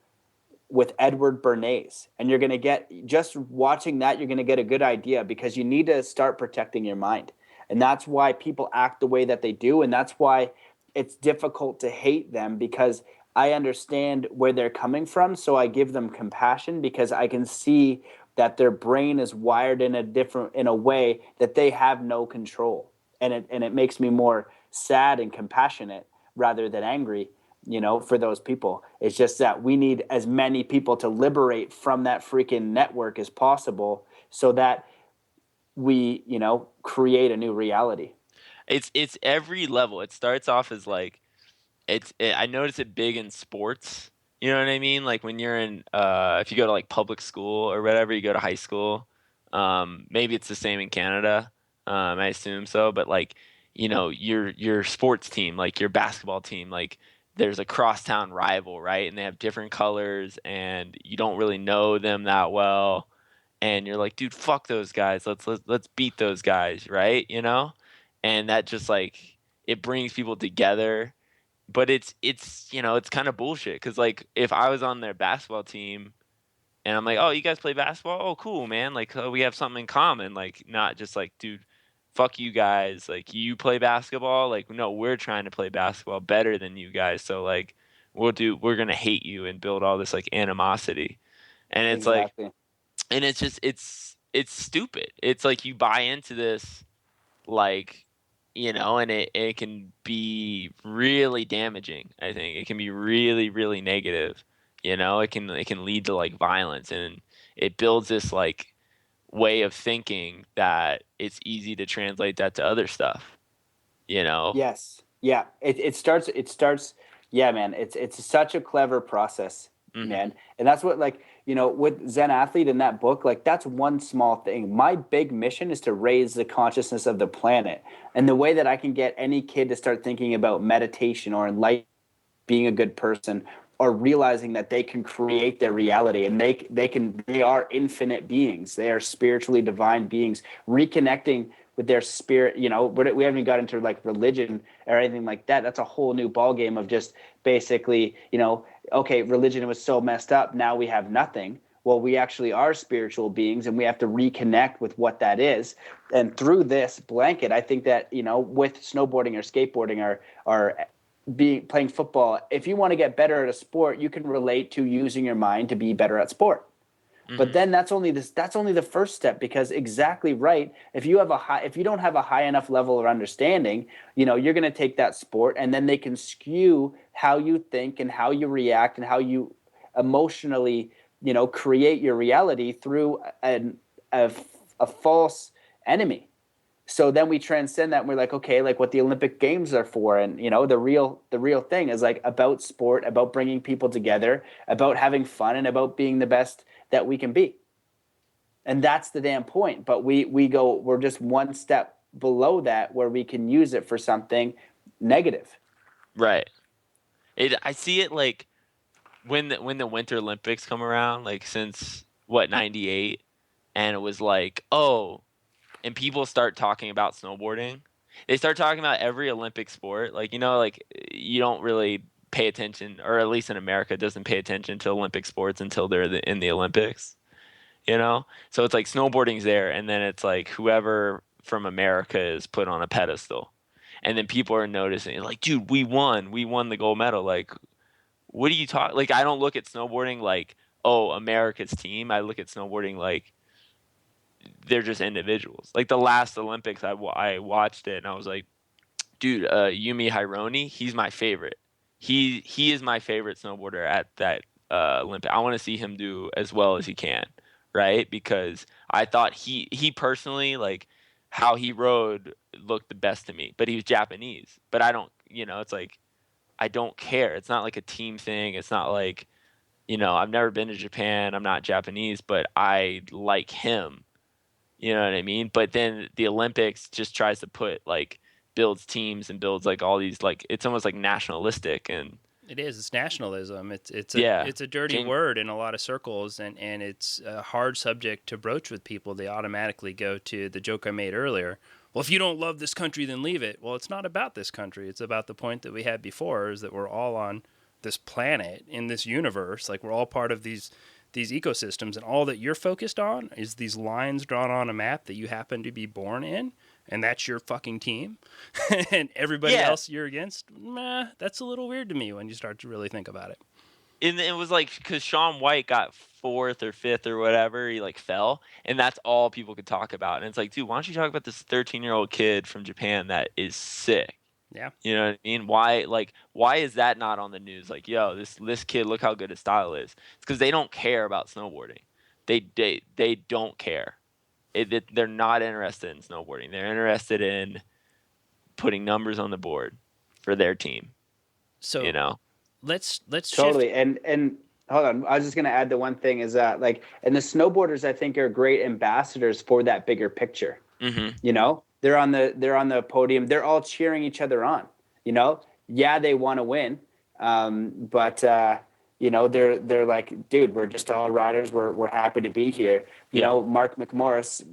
with Edward Bernays. And you're going to get, just watching that, you're going to get a good idea, because you need to start protecting your mind. And that's why people act the way that they do. And that's why it's difficult to hate them, because I understand where they're coming from. So I give them compassion, because I can see that their brain is wired in a way that they have no control. And it makes me more sad and compassionate rather than angry, for those people. It's just that we need as many people to liberate from that freaking network as possible, so that we, create a new reality. It's every level. It starts off as like, I notice it big in sports. You know what I mean? Like when you're in, if you go to like public school or whatever, you go to high school. Maybe it's the same in Canada. I assume so. But like, your sports team, like your basketball team, like there's a crosstown rival, right? And they have different colors, and you don't really know them that well. And you're like, dude, fuck those guys. Let's beat those guys, right? And that just like it brings people together. But it's kind of bullshit, because like if I was on their basketball team and I'm like, oh, you guys play basketball? Oh, cool, man. Like, we have something in common. Like, not just like, dude, fuck you guys. Like, you play basketball? Like, no, we're trying to play basketball better than you guys. So like, we're gonna hate you and build all this like animosity. And it's exactly. like, and it's just it's stupid. It's like you buy into this, like, and it can be really damaging. I think it can be really, really negative. It can lead to like violence, and it builds this like way of thinking that it's easy to translate that to other stuff. Yes. Yeah. It starts. Yeah, man. It's such a clever process, mm-hmm. man. And that's what, like, with Zen Athlete in that book, like, that's one small thing. My big mission is to raise the consciousness of the planet. And the way that I can get any kid to start thinking about meditation or enlightenment, being a good person, or realizing that they can create their reality, and they are infinite beings. They are spiritually divine beings, reconnecting with their spirit. We haven't even got into like religion or anything like that. That's a whole new ballgame of just basically, okay, religion was so messed up, now we have nothing. Well, we actually are spiritual beings, and we have to reconnect with what that is. And through this blanket, I think that, with snowboarding or skateboarding or playing football, if you want to get better at a sport, you can relate to using your mind to be better at sport. Mm-hmm. But then that's only the first step, because exactly right. If you don't have a high enough level of understanding, you're going to take that sport, and then they can skew how you think and how you react and how you emotionally create your reality through a false enemy. So then we transcend that and we're like, okay, like what the Olympic Games are for. And, the real thing is like about sport, about bringing people together, about having fun, and about being the best that we can be. And that's the damn point. But we're just one step below that, where we can use it for something negative. Right. I see it like when the Winter Olympics come around, like since 98, and it was like, oh, and people start talking about snowboarding. They start talking about every Olympic sport. Like, like you don't really pay attention, or at least in America, doesn't pay attention to Olympic sports until they're in the Olympics. So it's like snowboarding's there, and then it's like whoever from America is put on a pedestal, and then people are noticing, like, dude, we won the gold medal. Like, what are you talking? Like, I don't look at snowboarding like, oh, America's team. I look at snowboarding like they're just individuals. Like the last Olympics, I watched it and I was like, dude, Yumi Hironi, he's my favorite. He is my favorite snowboarder at that Olympic. I want to see him do as well as he can, right? Because I thought he personally, like how he rode, looked the best to me. But he was Japanese. But I don't, it's like I don't care. It's not like a team thing. It's not like, I've never been to Japan. I'm not Japanese, but I like him. You know what I mean? But then the Olympics just tries to builds teams and builds like all these, like, it's almost like nationalistic. And it's nationalism. It's a dirty word in a lot of circles, and it's a hard subject to broach with people. They automatically go to the joke I made earlier. Well, if you don't love this country, then leave it. Well, it's not about this country. It's about the point that we had before, is that we're all on this planet, in this universe. Like, we're all part of these ecosystems, and all that you're focused on is these lines drawn on a map that you happen to be born in, and that's your fucking team. And everybody else you're against, that's a little weird to me when you start to really think about it. And it was like, because Shaun White got 4th or 5th or whatever, he like fell, and that's all people could talk about. And it's like, dude, why don't you talk about this 13-year-old kid from Japan that is sick? Yeah. You know what I mean? Why is that not on the news? Like, yo, this kid, look how good his style is. It's because they don't care about snowboarding. They don't care. They're not interested in snowboarding. They're interested in putting numbers on the board for their team. So let's totally shift. And hold on, I was just going to add the one thing is that, like, and the snowboarders, I think, are great ambassadors for that bigger picture. Mm-hmm. They're on the podium. They're all cheering each other on. Yeah, they want to win, but they're like, dude, we're just all riders. We're happy to be here. Mark McMorris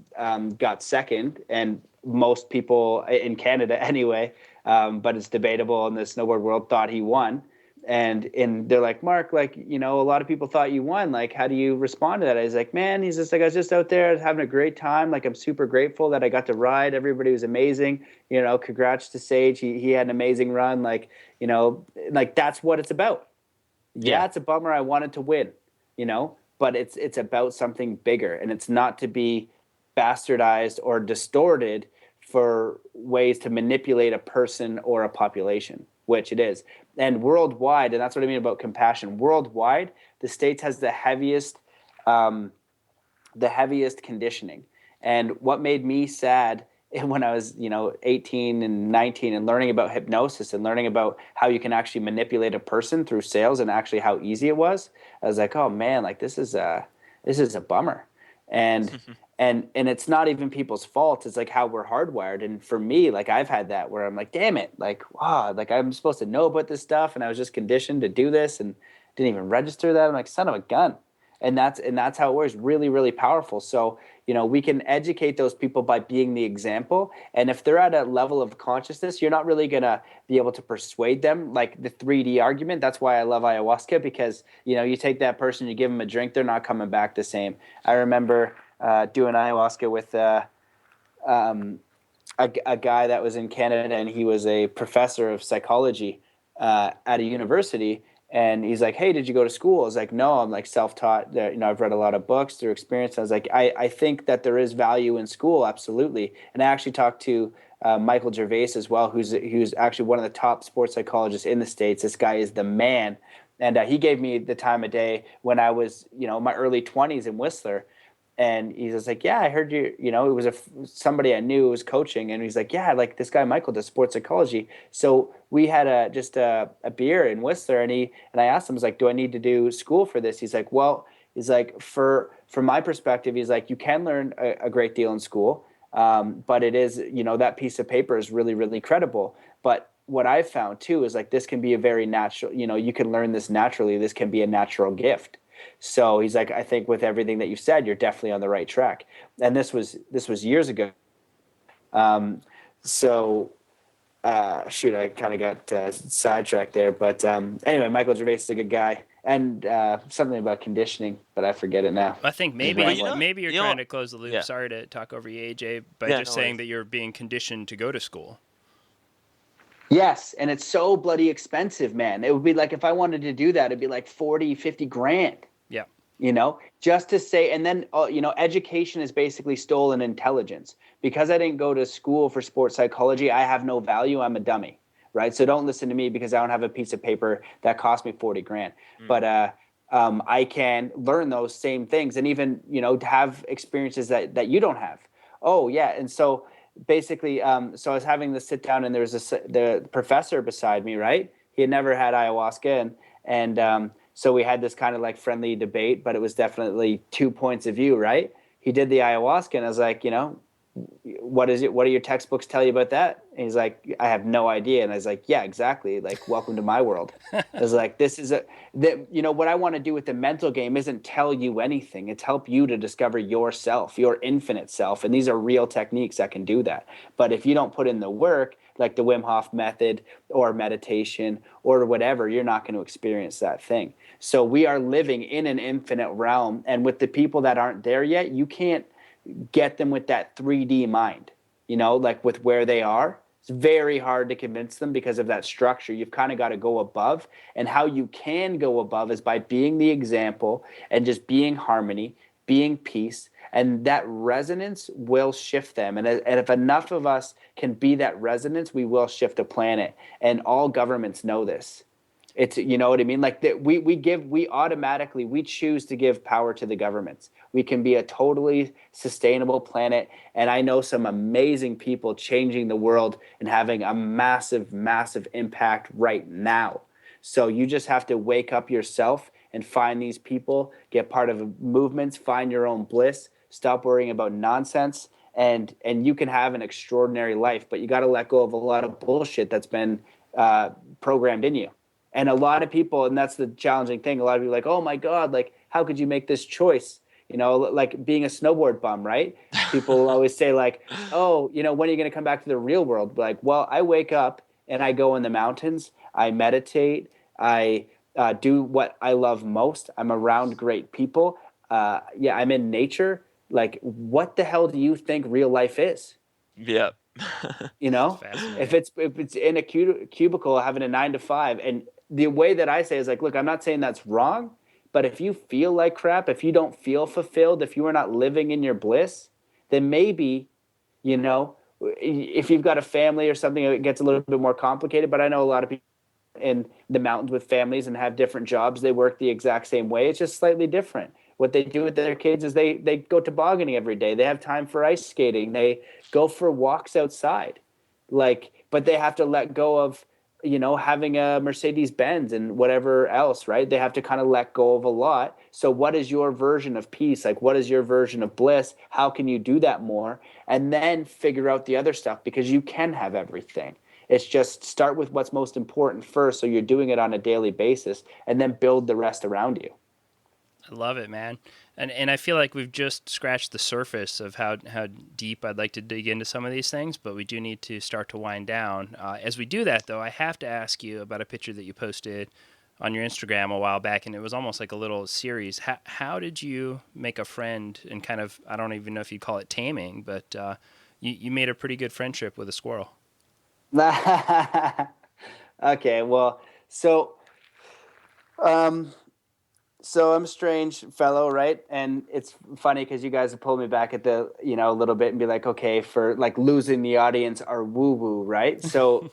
got second, and most people in Canada anyway, but it's debatable in the snowboard world, thought he won. And they're like, Mark, like, a lot of people thought you won. Like, how do you respond to that? He's like, man, he's just like, I was just out there having a great time. Like, I'm super grateful that I got to ride. Everybody was amazing. Congrats to Sage. He had an amazing run. Like, like that's what it's about. Yeah, it's a bummer. I wanted to win, but it's about something bigger, and it's not to be bastardized or distorted for ways to manipulate a person or a population, which it is. And worldwide, and that's what I mean about compassion. Worldwide, the States has the heaviest conditioning. And what made me sad when I was, 18 and 19 and learning about hypnosis and learning about how you can actually manipulate a person through sales and actually how easy it was, I was like, oh man, like this is a bummer. And and it's not even people's fault. It's like how we're hardwired. And for me, like I've had that where I'm like, damn it, like, wow, like I'm supposed to know about this stuff, and I was just conditioned to do this and didn't even register that. I'm like, son of a gun. And that's how it works. Really, really powerful. So, we can educate those people by being the example. And if they're at a level of consciousness, you're not really going to be able to persuade them, like the 3D argument. That's why I love ayahuasca, because, you take that person, you give them a drink, they're not coming back the same. I remember doing ayahuasca with a guy that was in Canada, and he was a professor of psychology at a university. And he's like, hey, did you go to school? I was like, no, I'm like self-taught. I've read a lot of books through experience. I was like, I think that there is value in school, absolutely. And I actually talked to Michael Gervais as well, who's actually one of the top sports psychologists in the States. This guy is the man. And he gave me the time of day when I was, my early 20s in Whistler. And he's just like, yeah, I heard you, it was somebody I knew was coaching. And he's like, yeah, like this guy, Michael, does sports psychology. So we had a beer in Whistler, and I asked him, I was like, do I need to do school for this? He's like, well, he's like, from my perspective, he's like, you can learn a great deal in school. But it is, that piece of paper is really, really credible. But what I've found too is like, this can be a very natural, you can learn this naturally. This can be a natural gift. So he's like, I think with everything that you said, you're definitely on the right track. And this was years ago. Shoot, I kind of got sidetracked there. But anyway, Michael Gervais is a good guy. And something about conditioning, but I forget it now. I think maybe you're trying to close the loop. Yeah. Sorry to talk over you, AJ, by saying that you're being conditioned to go to school. Yes, and it's so bloody expensive, man. It would be like, if I wanted to do that, it'd be like 40, 50 grand. Yeah. Just to say, and then, education is basically stolen intelligence. Because I didn't go to school for sports psychology, I have no value. I'm a dummy, right? So don't listen to me because I don't have a piece of paper that cost me 40 grand. But I can learn those same things and even, have experiences that you don't have. Oh, yeah. And so basically, so I was having this sit down, and there was the professor beside me, right? He had never had ayahuasca, and so we had this kind of like friendly debate, but it was definitely 2 points of view, right? He did the ayahuasca, and I was like, what is it? What do your textbooks tell you about that? And he's like, I have no idea. And I was like, yeah, exactly. Like, welcome to my world. I was like, this is what I want to do with the mental game isn't tell you anything. It's help you to discover yourself, your infinite self. And these are real techniques that can do that. But if you don't put in the work, like the Wim Hof method or meditation or whatever, you're not going to experience that thing. So we are living in an infinite realm. And with the people that aren't there yet, you can't get them with that 3D mind, like with where they are. It's very hard to convince them because of that structure. You've kind of got to go above. And how you can go above is by being the example and just being harmony, being peace. And that resonance will shift them. And if enough of us can be that resonance, we will shift a planet. And all governments know this. It's, you know what I mean? Like that we choose to give power to the governments. We can be a totally sustainable planet. And I know some amazing people changing the world and having a massive, massive impact right now. So you just have to wake up yourself and find these people, get part of movements, find your own bliss, stop worrying about nonsense. And you can have an extraordinary life, but you got to let go of a lot of bullshit that's been programmed in you. And a lot of people, and that's the challenging thing, a lot of people are like, oh my God, like, how could you make this choice? Like being a snowboard bum, right? People always say like, oh, when are you going to come back to the real world? Like, well, I wake up and I go in the mountains, I meditate, I do what I love most. I'm around great people. I'm in nature. Like, what the hell do you think real life is? Yep. If it's in a cubicle having a 9 to 5, and the way that I say is like, look, I'm not saying that's wrong, but if you feel like crap, if you don't feel fulfilled, if you are not living in your bliss, then maybe, if you've got a family or something, it gets a little bit more complicated. But I know a lot of people in the mountains with families and have different jobs. They work the exact same way. It's just slightly different. What they do with their kids is they go tobogganing every day. They have time for ice skating. They go for walks outside. But they have to let go of, having a Mercedes Benz and whatever else, right? They have to kind of let go of a lot. So what is your version of peace? Like, what is your version of bliss? How can you do that more? And then figure out the other stuff, because you can have everything. It's just start with what's most important first, so you're doing it on a daily basis, and then build the rest around you. I love it, man. And I feel like we've just scratched the surface of how deep I'd like to dig into some of these things, but we do need to start to wind down. As we do that, though, I have to ask you about a picture that you posted on your Instagram a while back, and it was almost like a little series. How did you make a friend and kind of, I don't even know if you'd call it taming, but you made a pretty good friendship with a squirrel. Okay, well, so I'm a strange fellow, right? And it's funny because you guys have pulled me back at the, a little bit and be like, okay, for like losing the audience are woo-woo, right? So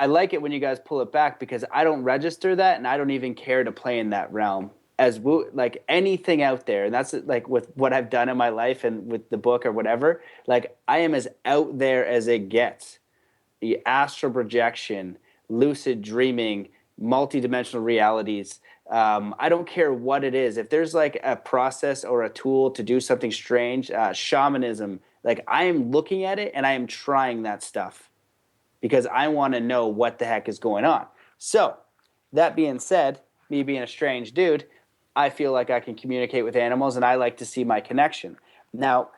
I like it when you guys pull it back because I don't register that, and I don't even care to play in that realm as like anything out there. And that's like with what I've done in my life and with the book or whatever, like I am as out there as it gets. The astral projection, lucid dreaming, multidimensional realities. I don't care what it is. If there's like a process or a tool to do something strange, shamanism, like I am looking at it and I am trying that stuff because I want to know what the heck is going on. So that being said, me being a strange dude, I feel like I can communicate with animals and I like to see my connection. Now,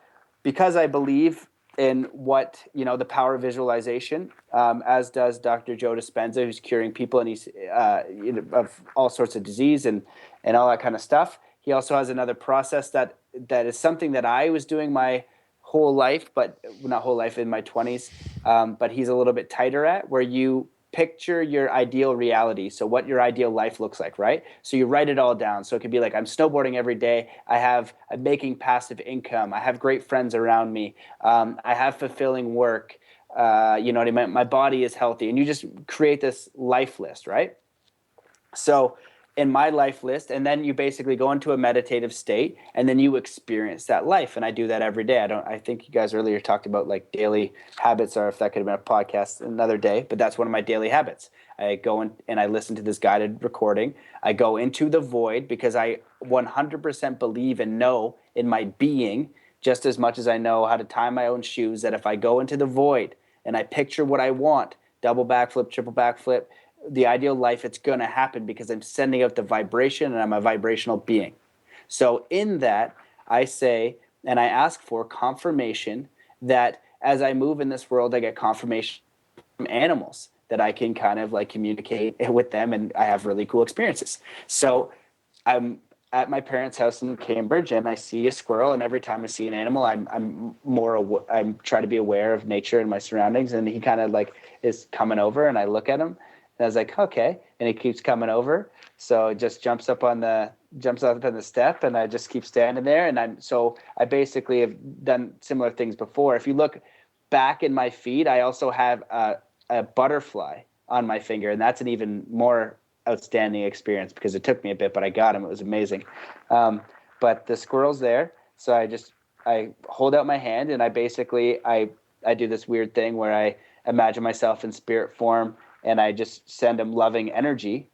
because I believe in what, the power of visualization, as does Dr. Joe Dispenza, who's curing people and he's of all sorts of disease and all that kind of stuff. He also has another process that is something that I was doing my whole life, but not whole life, in my 20s, but he's a little bit tighter at, where you picture your ideal reality. So what your ideal life looks like, right? So you write it all down. So it could be like, I'm snowboarding every day. I'm making passive income. I have great friends around me. I have fulfilling work. You know what I mean? My body is healthy. And you just create this life list, right? So in my life list, and then you basically go into a meditative state and then you experience that life. And I do that every day. I think you guys earlier talked about like daily habits, or if that could have been a podcast another day, but that's one of my daily habits. I go in and I listen to this guided recording. I go into the void because I 100% believe and know in my being, just as much as I know how to tie my own shoes, that if I go into the void and I picture what I want, double backflip, triple backflip, the ideal life, it's going to happen because I'm sending out the vibration and I'm a vibrational being. So in that, I say, and I ask for confirmation that as I move in this world, I get confirmation from animals that I can kind of like communicate with them, and I have really cool experiences. So I'm at my parents' house in Cambridge and I see a squirrel, and every time I see an animal, I'm trying to be aware of nature and my surroundings, and he kind of like is coming over and I look at him. And I was like, okay. And he keeps coming over. So it just jumps up on the step, and I just keep standing there. And I basically have done similar things before. If you look back in my feed, I also have a butterfly on my finger. And that's an even more outstanding experience because it took me a bit, but I got him. It was amazing. But the squirrel's there. So I hold out my hand, and I do this weird thing where I imagine myself in spirit form, and I just send him loving energy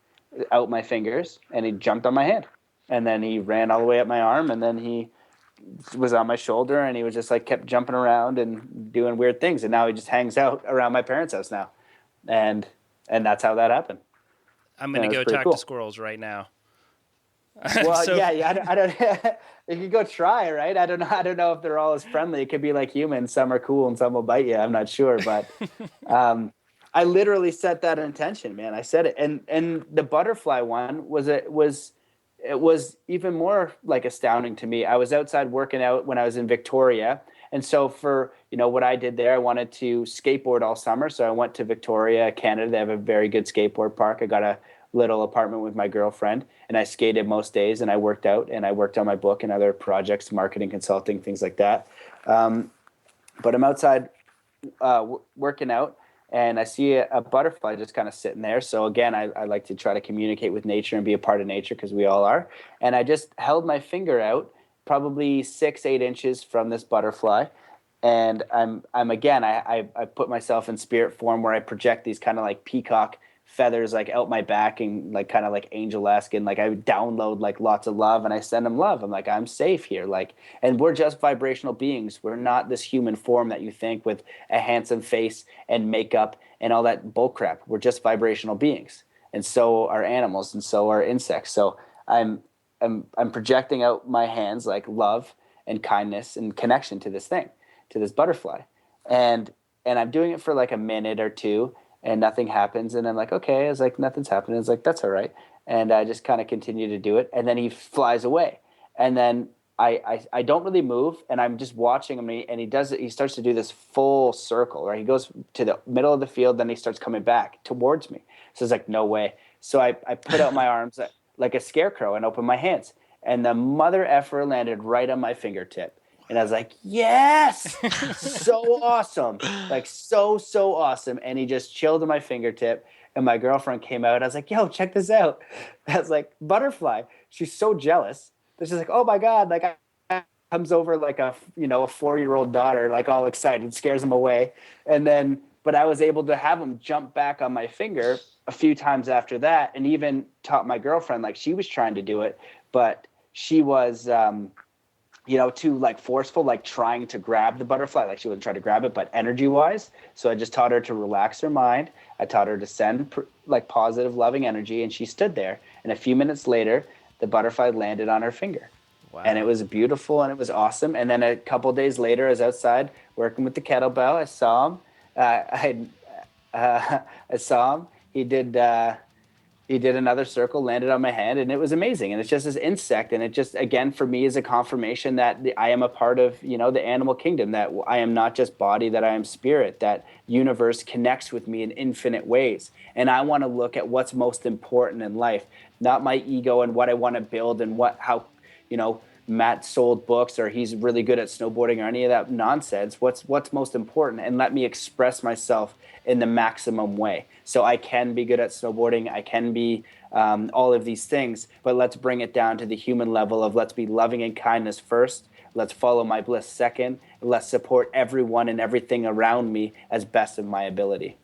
out my fingers, and he jumped on my hand. And then he ran all the way up my arm, and then he was on my shoulder, and he was just like kept jumping around and doing weird things. And now he just hangs out around my parents' house now. And that's how that happened. I'm going to go talk to squirrels right now. Well, yeah, I don't you can go try, right? I don't know if they're all as friendly. It could be like humans. Some are cool and some will bite you. I'm not sure, but I literally set that intention, man. I said it, and the butterfly one was even more like astounding to me. I was outside working out when I was in Victoria, and so for what I did there, I wanted to skateboard all summer. So I went to Victoria, Canada. They have a very good skateboard park. I got a little apartment with my girlfriend, and I skated most days, and I worked out, and I worked on my book and other projects, marketing, consulting, things like that. But I'm outside working out, and I see a butterfly just kind of sitting there. So again, I like to try to communicate with nature and be a part of nature because we all are. And I just held my finger out, probably 6-8 inches from this butterfly. And I put myself in spirit form where I project these kind of like peacock feathers like out my back and like kind of like angel-esque, and like I would download like lots of love, and I send them love. I'm like, I'm safe here. Like, and we're just vibrational beings. We're not this human form that you think with a handsome face and makeup and all that bullcrap. We're just vibrational beings, and so are animals, and so are insects. So I'm projecting out my hands like love and kindness and connection to this thing, to this butterfly, and I'm doing it for like a minute or two. And nothing happens. And I'm like, okay. I was like, nothing's happening. I was like, that's all right. And I just kind of continue to do it. And then he flies away. And then I don't really move. And I'm just watching him. And he starts to do this full circle, right? He goes to the middle of the field. Then he starts coming back towards me. So it's like, no way. So I put out my arms like a scarecrow and open my hands. And the mother effer landed right on my fingertip. And I was like, yes, so awesome. Like so awesome. And he just chilled on my fingertip. And my girlfriend came out. I was like, yo, check this out. I was like, butterfly. She's so jealous. She's like, oh my God. Like I comes over like a 4-year-old daughter, like all excited, scares him away. And then, but I was able to have him jump back on my finger a few times after that. And even taught my girlfriend, like she was trying to do it, but she was, too like forceful, like trying to grab the butterfly, like she wasn't trying to grab it, but energy wise. So I just taught her to relax her mind. I taught her to send like positive, loving energy, and she stood there. And a few minutes later, the butterfly landed on her finger. Wow. And it was beautiful and it was awesome. And then a couple of days later, I was outside working with the kettlebell. I saw him. I saw him. He did another circle, landed on my hand, and it was amazing. And it's just this insect, and it just, again, for me, is a confirmation that I am a part of, the animal kingdom, that I am not just body, that I am spirit, that universe connects with me in infinite ways. And I want to look at what's most important in life, not my ego and what I want to build and how Matt sold books or he's really good at snowboarding or any of that nonsense. What's most important, and let me express myself in the maximum way. So I can be good at snowboarding. I can be all of these things, but let's bring it down to the human level of let's be loving and kindness first. Let's follow my bliss second. Let's support everyone and everything around me as best of my ability.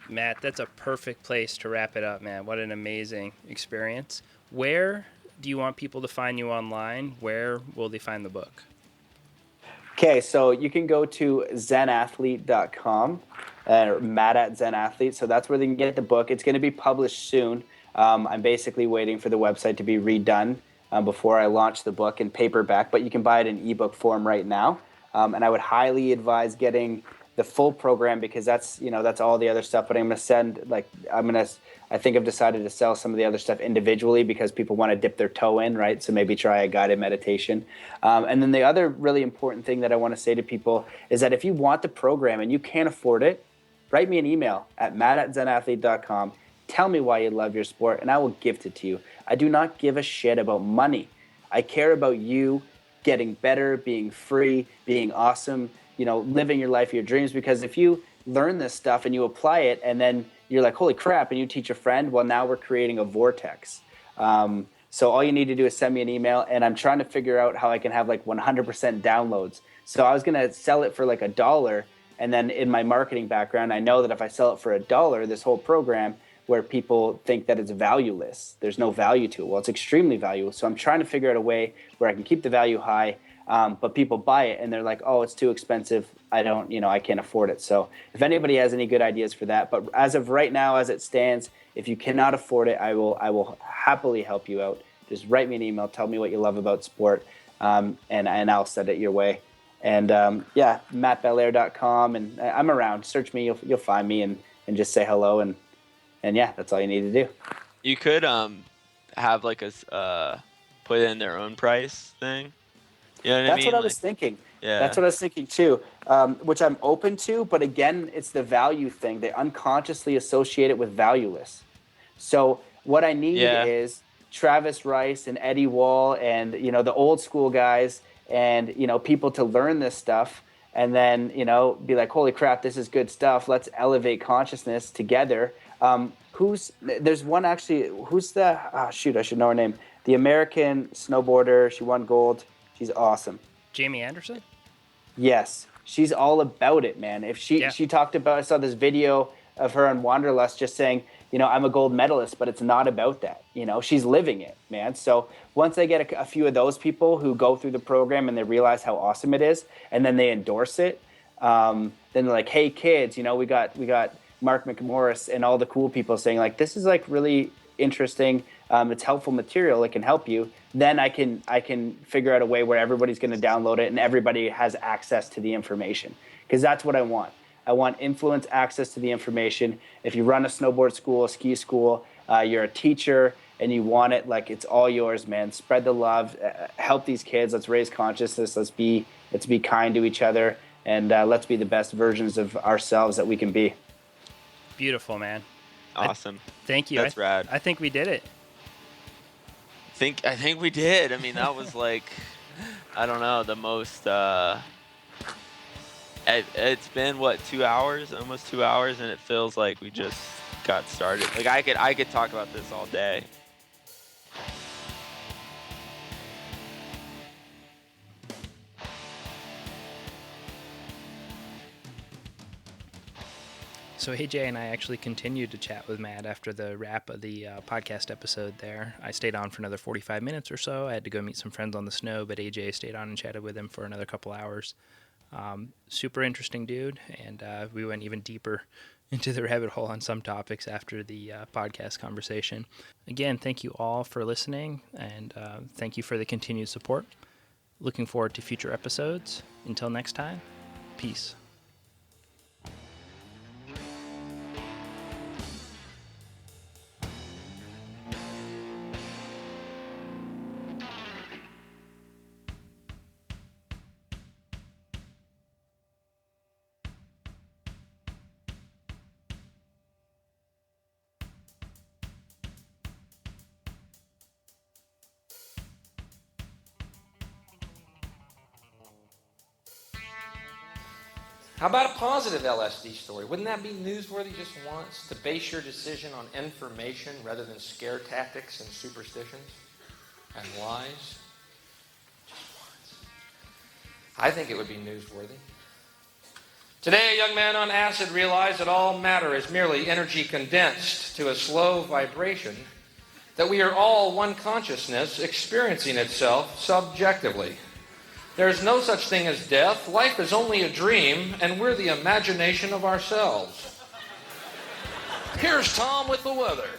Matt, that's a perfect place to wrap it up, man. What an amazing experience. Where do you want people to find you online? Where will they find the book? Okay, so you can go to zenathlete.com or Matt@zenathlete. So that's where they can get the book. It's going to be published soon. I'm basically waiting for the website to be redone before I launch the book in paperback, but you can buy it in ebook form right now. And I would highly advise getting the full program because that's all the other stuff. But I'm going to I think I've decided to sell some of the other stuff individually because people want to dip their toe in, right? So maybe try a guided meditation. And then the other really important thing that I want to say to people is that if you want the program and you can't afford it, write me an email at matt@zenathlete.com. Tell me why you love your sport, and I will gift it to you. I do not give a shit about money. I care about you getting better, being free, being awesome, living your life, your dreams. Because if you learn this stuff and you apply it and then you're like, holy crap, and you teach a friend, well, now we're creating a vortex. So all you need to do is send me an email, and I'm trying to figure out how I can have like 100% downloads. So I was going to sell it for like $1. And then in my marketing background, I know that if I sell it for $1, this whole program, where people think that it's valueless, there's no value to it. Well, it's extremely valuable. So I'm trying to figure out a way where I can keep the value high, but people buy it and they're like, oh, it's too expensive. I can't afford it. So if anybody has any good ideas for that, but as of right now, as it stands, if you cannot afford it, I will happily help you out. Just write me an email, tell me what you love about sport, and I'll send it your way. And mattbelair.com, and I'm around. Search me, you'll find me, and just say hello, and yeah, that's all you need to do. You could have like a put in their own price thing. You know what I mean? That's what I was thinking. Yeah. That's what I was thinking too, which I'm open to. But again, it's the value thing. They unconsciously associate it with valueless. So what I need is Travis Rice and Eddie Wall and the old school guys and people to learn this stuff and then be like, holy crap, this is good stuff. Let's elevate consciousness together. There's one actually. Who's the? Oh, shoot, I should know her name. The American snowboarder. She won gold. She's awesome. Jamie Anderson? Yes, she's all about it, man. If she talked about, I saw this video of her on Wanderlust just saying, I'm a gold medalist, but it's not about that. She's living it, man. So once I get a few of those people who go through the program and they realize how awesome it is, and then they endorse it, then they're like, hey kids, we got Mark McMorris and all the cool people saying like, this is like really interesting. It's helpful material. It can help you. Then I can figure out a way where everybody's going to download it and everybody has access to the information, because that's what I want. I want influence, access to the information. If you run a snowboard school, a ski school, you're a teacher and you want it, like it's all yours, man. Spread the love, help these kids. Let's raise consciousness. Let's be kind to each other, and let's be the best versions of ourselves that we can be. Beautiful, man. Awesome. Thank you. That's rad. I think we did it. I think we did. I mean, that was like I don't know, the most, it's been, what, 2 hours? Almost 2 hours, and it feels like we just got started. Like, I could talk about this all day. So AJ and I actually continued to chat with Matt after the wrap of the podcast episode there. I stayed on for another 45 minutes or so. I had to go meet some friends on the snow, but AJ stayed on and chatted with him for another couple hours. Super interesting dude, and we went even deeper into the rabbit hole on some topics after the podcast conversation. Again, thank you all for listening, and thank you for the continued support. Looking forward to future episodes. Until next time, peace. How about a positive LSD story? Wouldn't that be newsworthy just once? To base your decision on information rather than scare tactics and superstitions and lies? Just once. I think it would be newsworthy. Today, a young man on acid realized that all matter is merely energy condensed to a slow vibration, that we are all one consciousness experiencing itself subjectively. There is no such thing as death. Life is only a dream, and we're the imagination of ourselves. Here's Tom with the weather.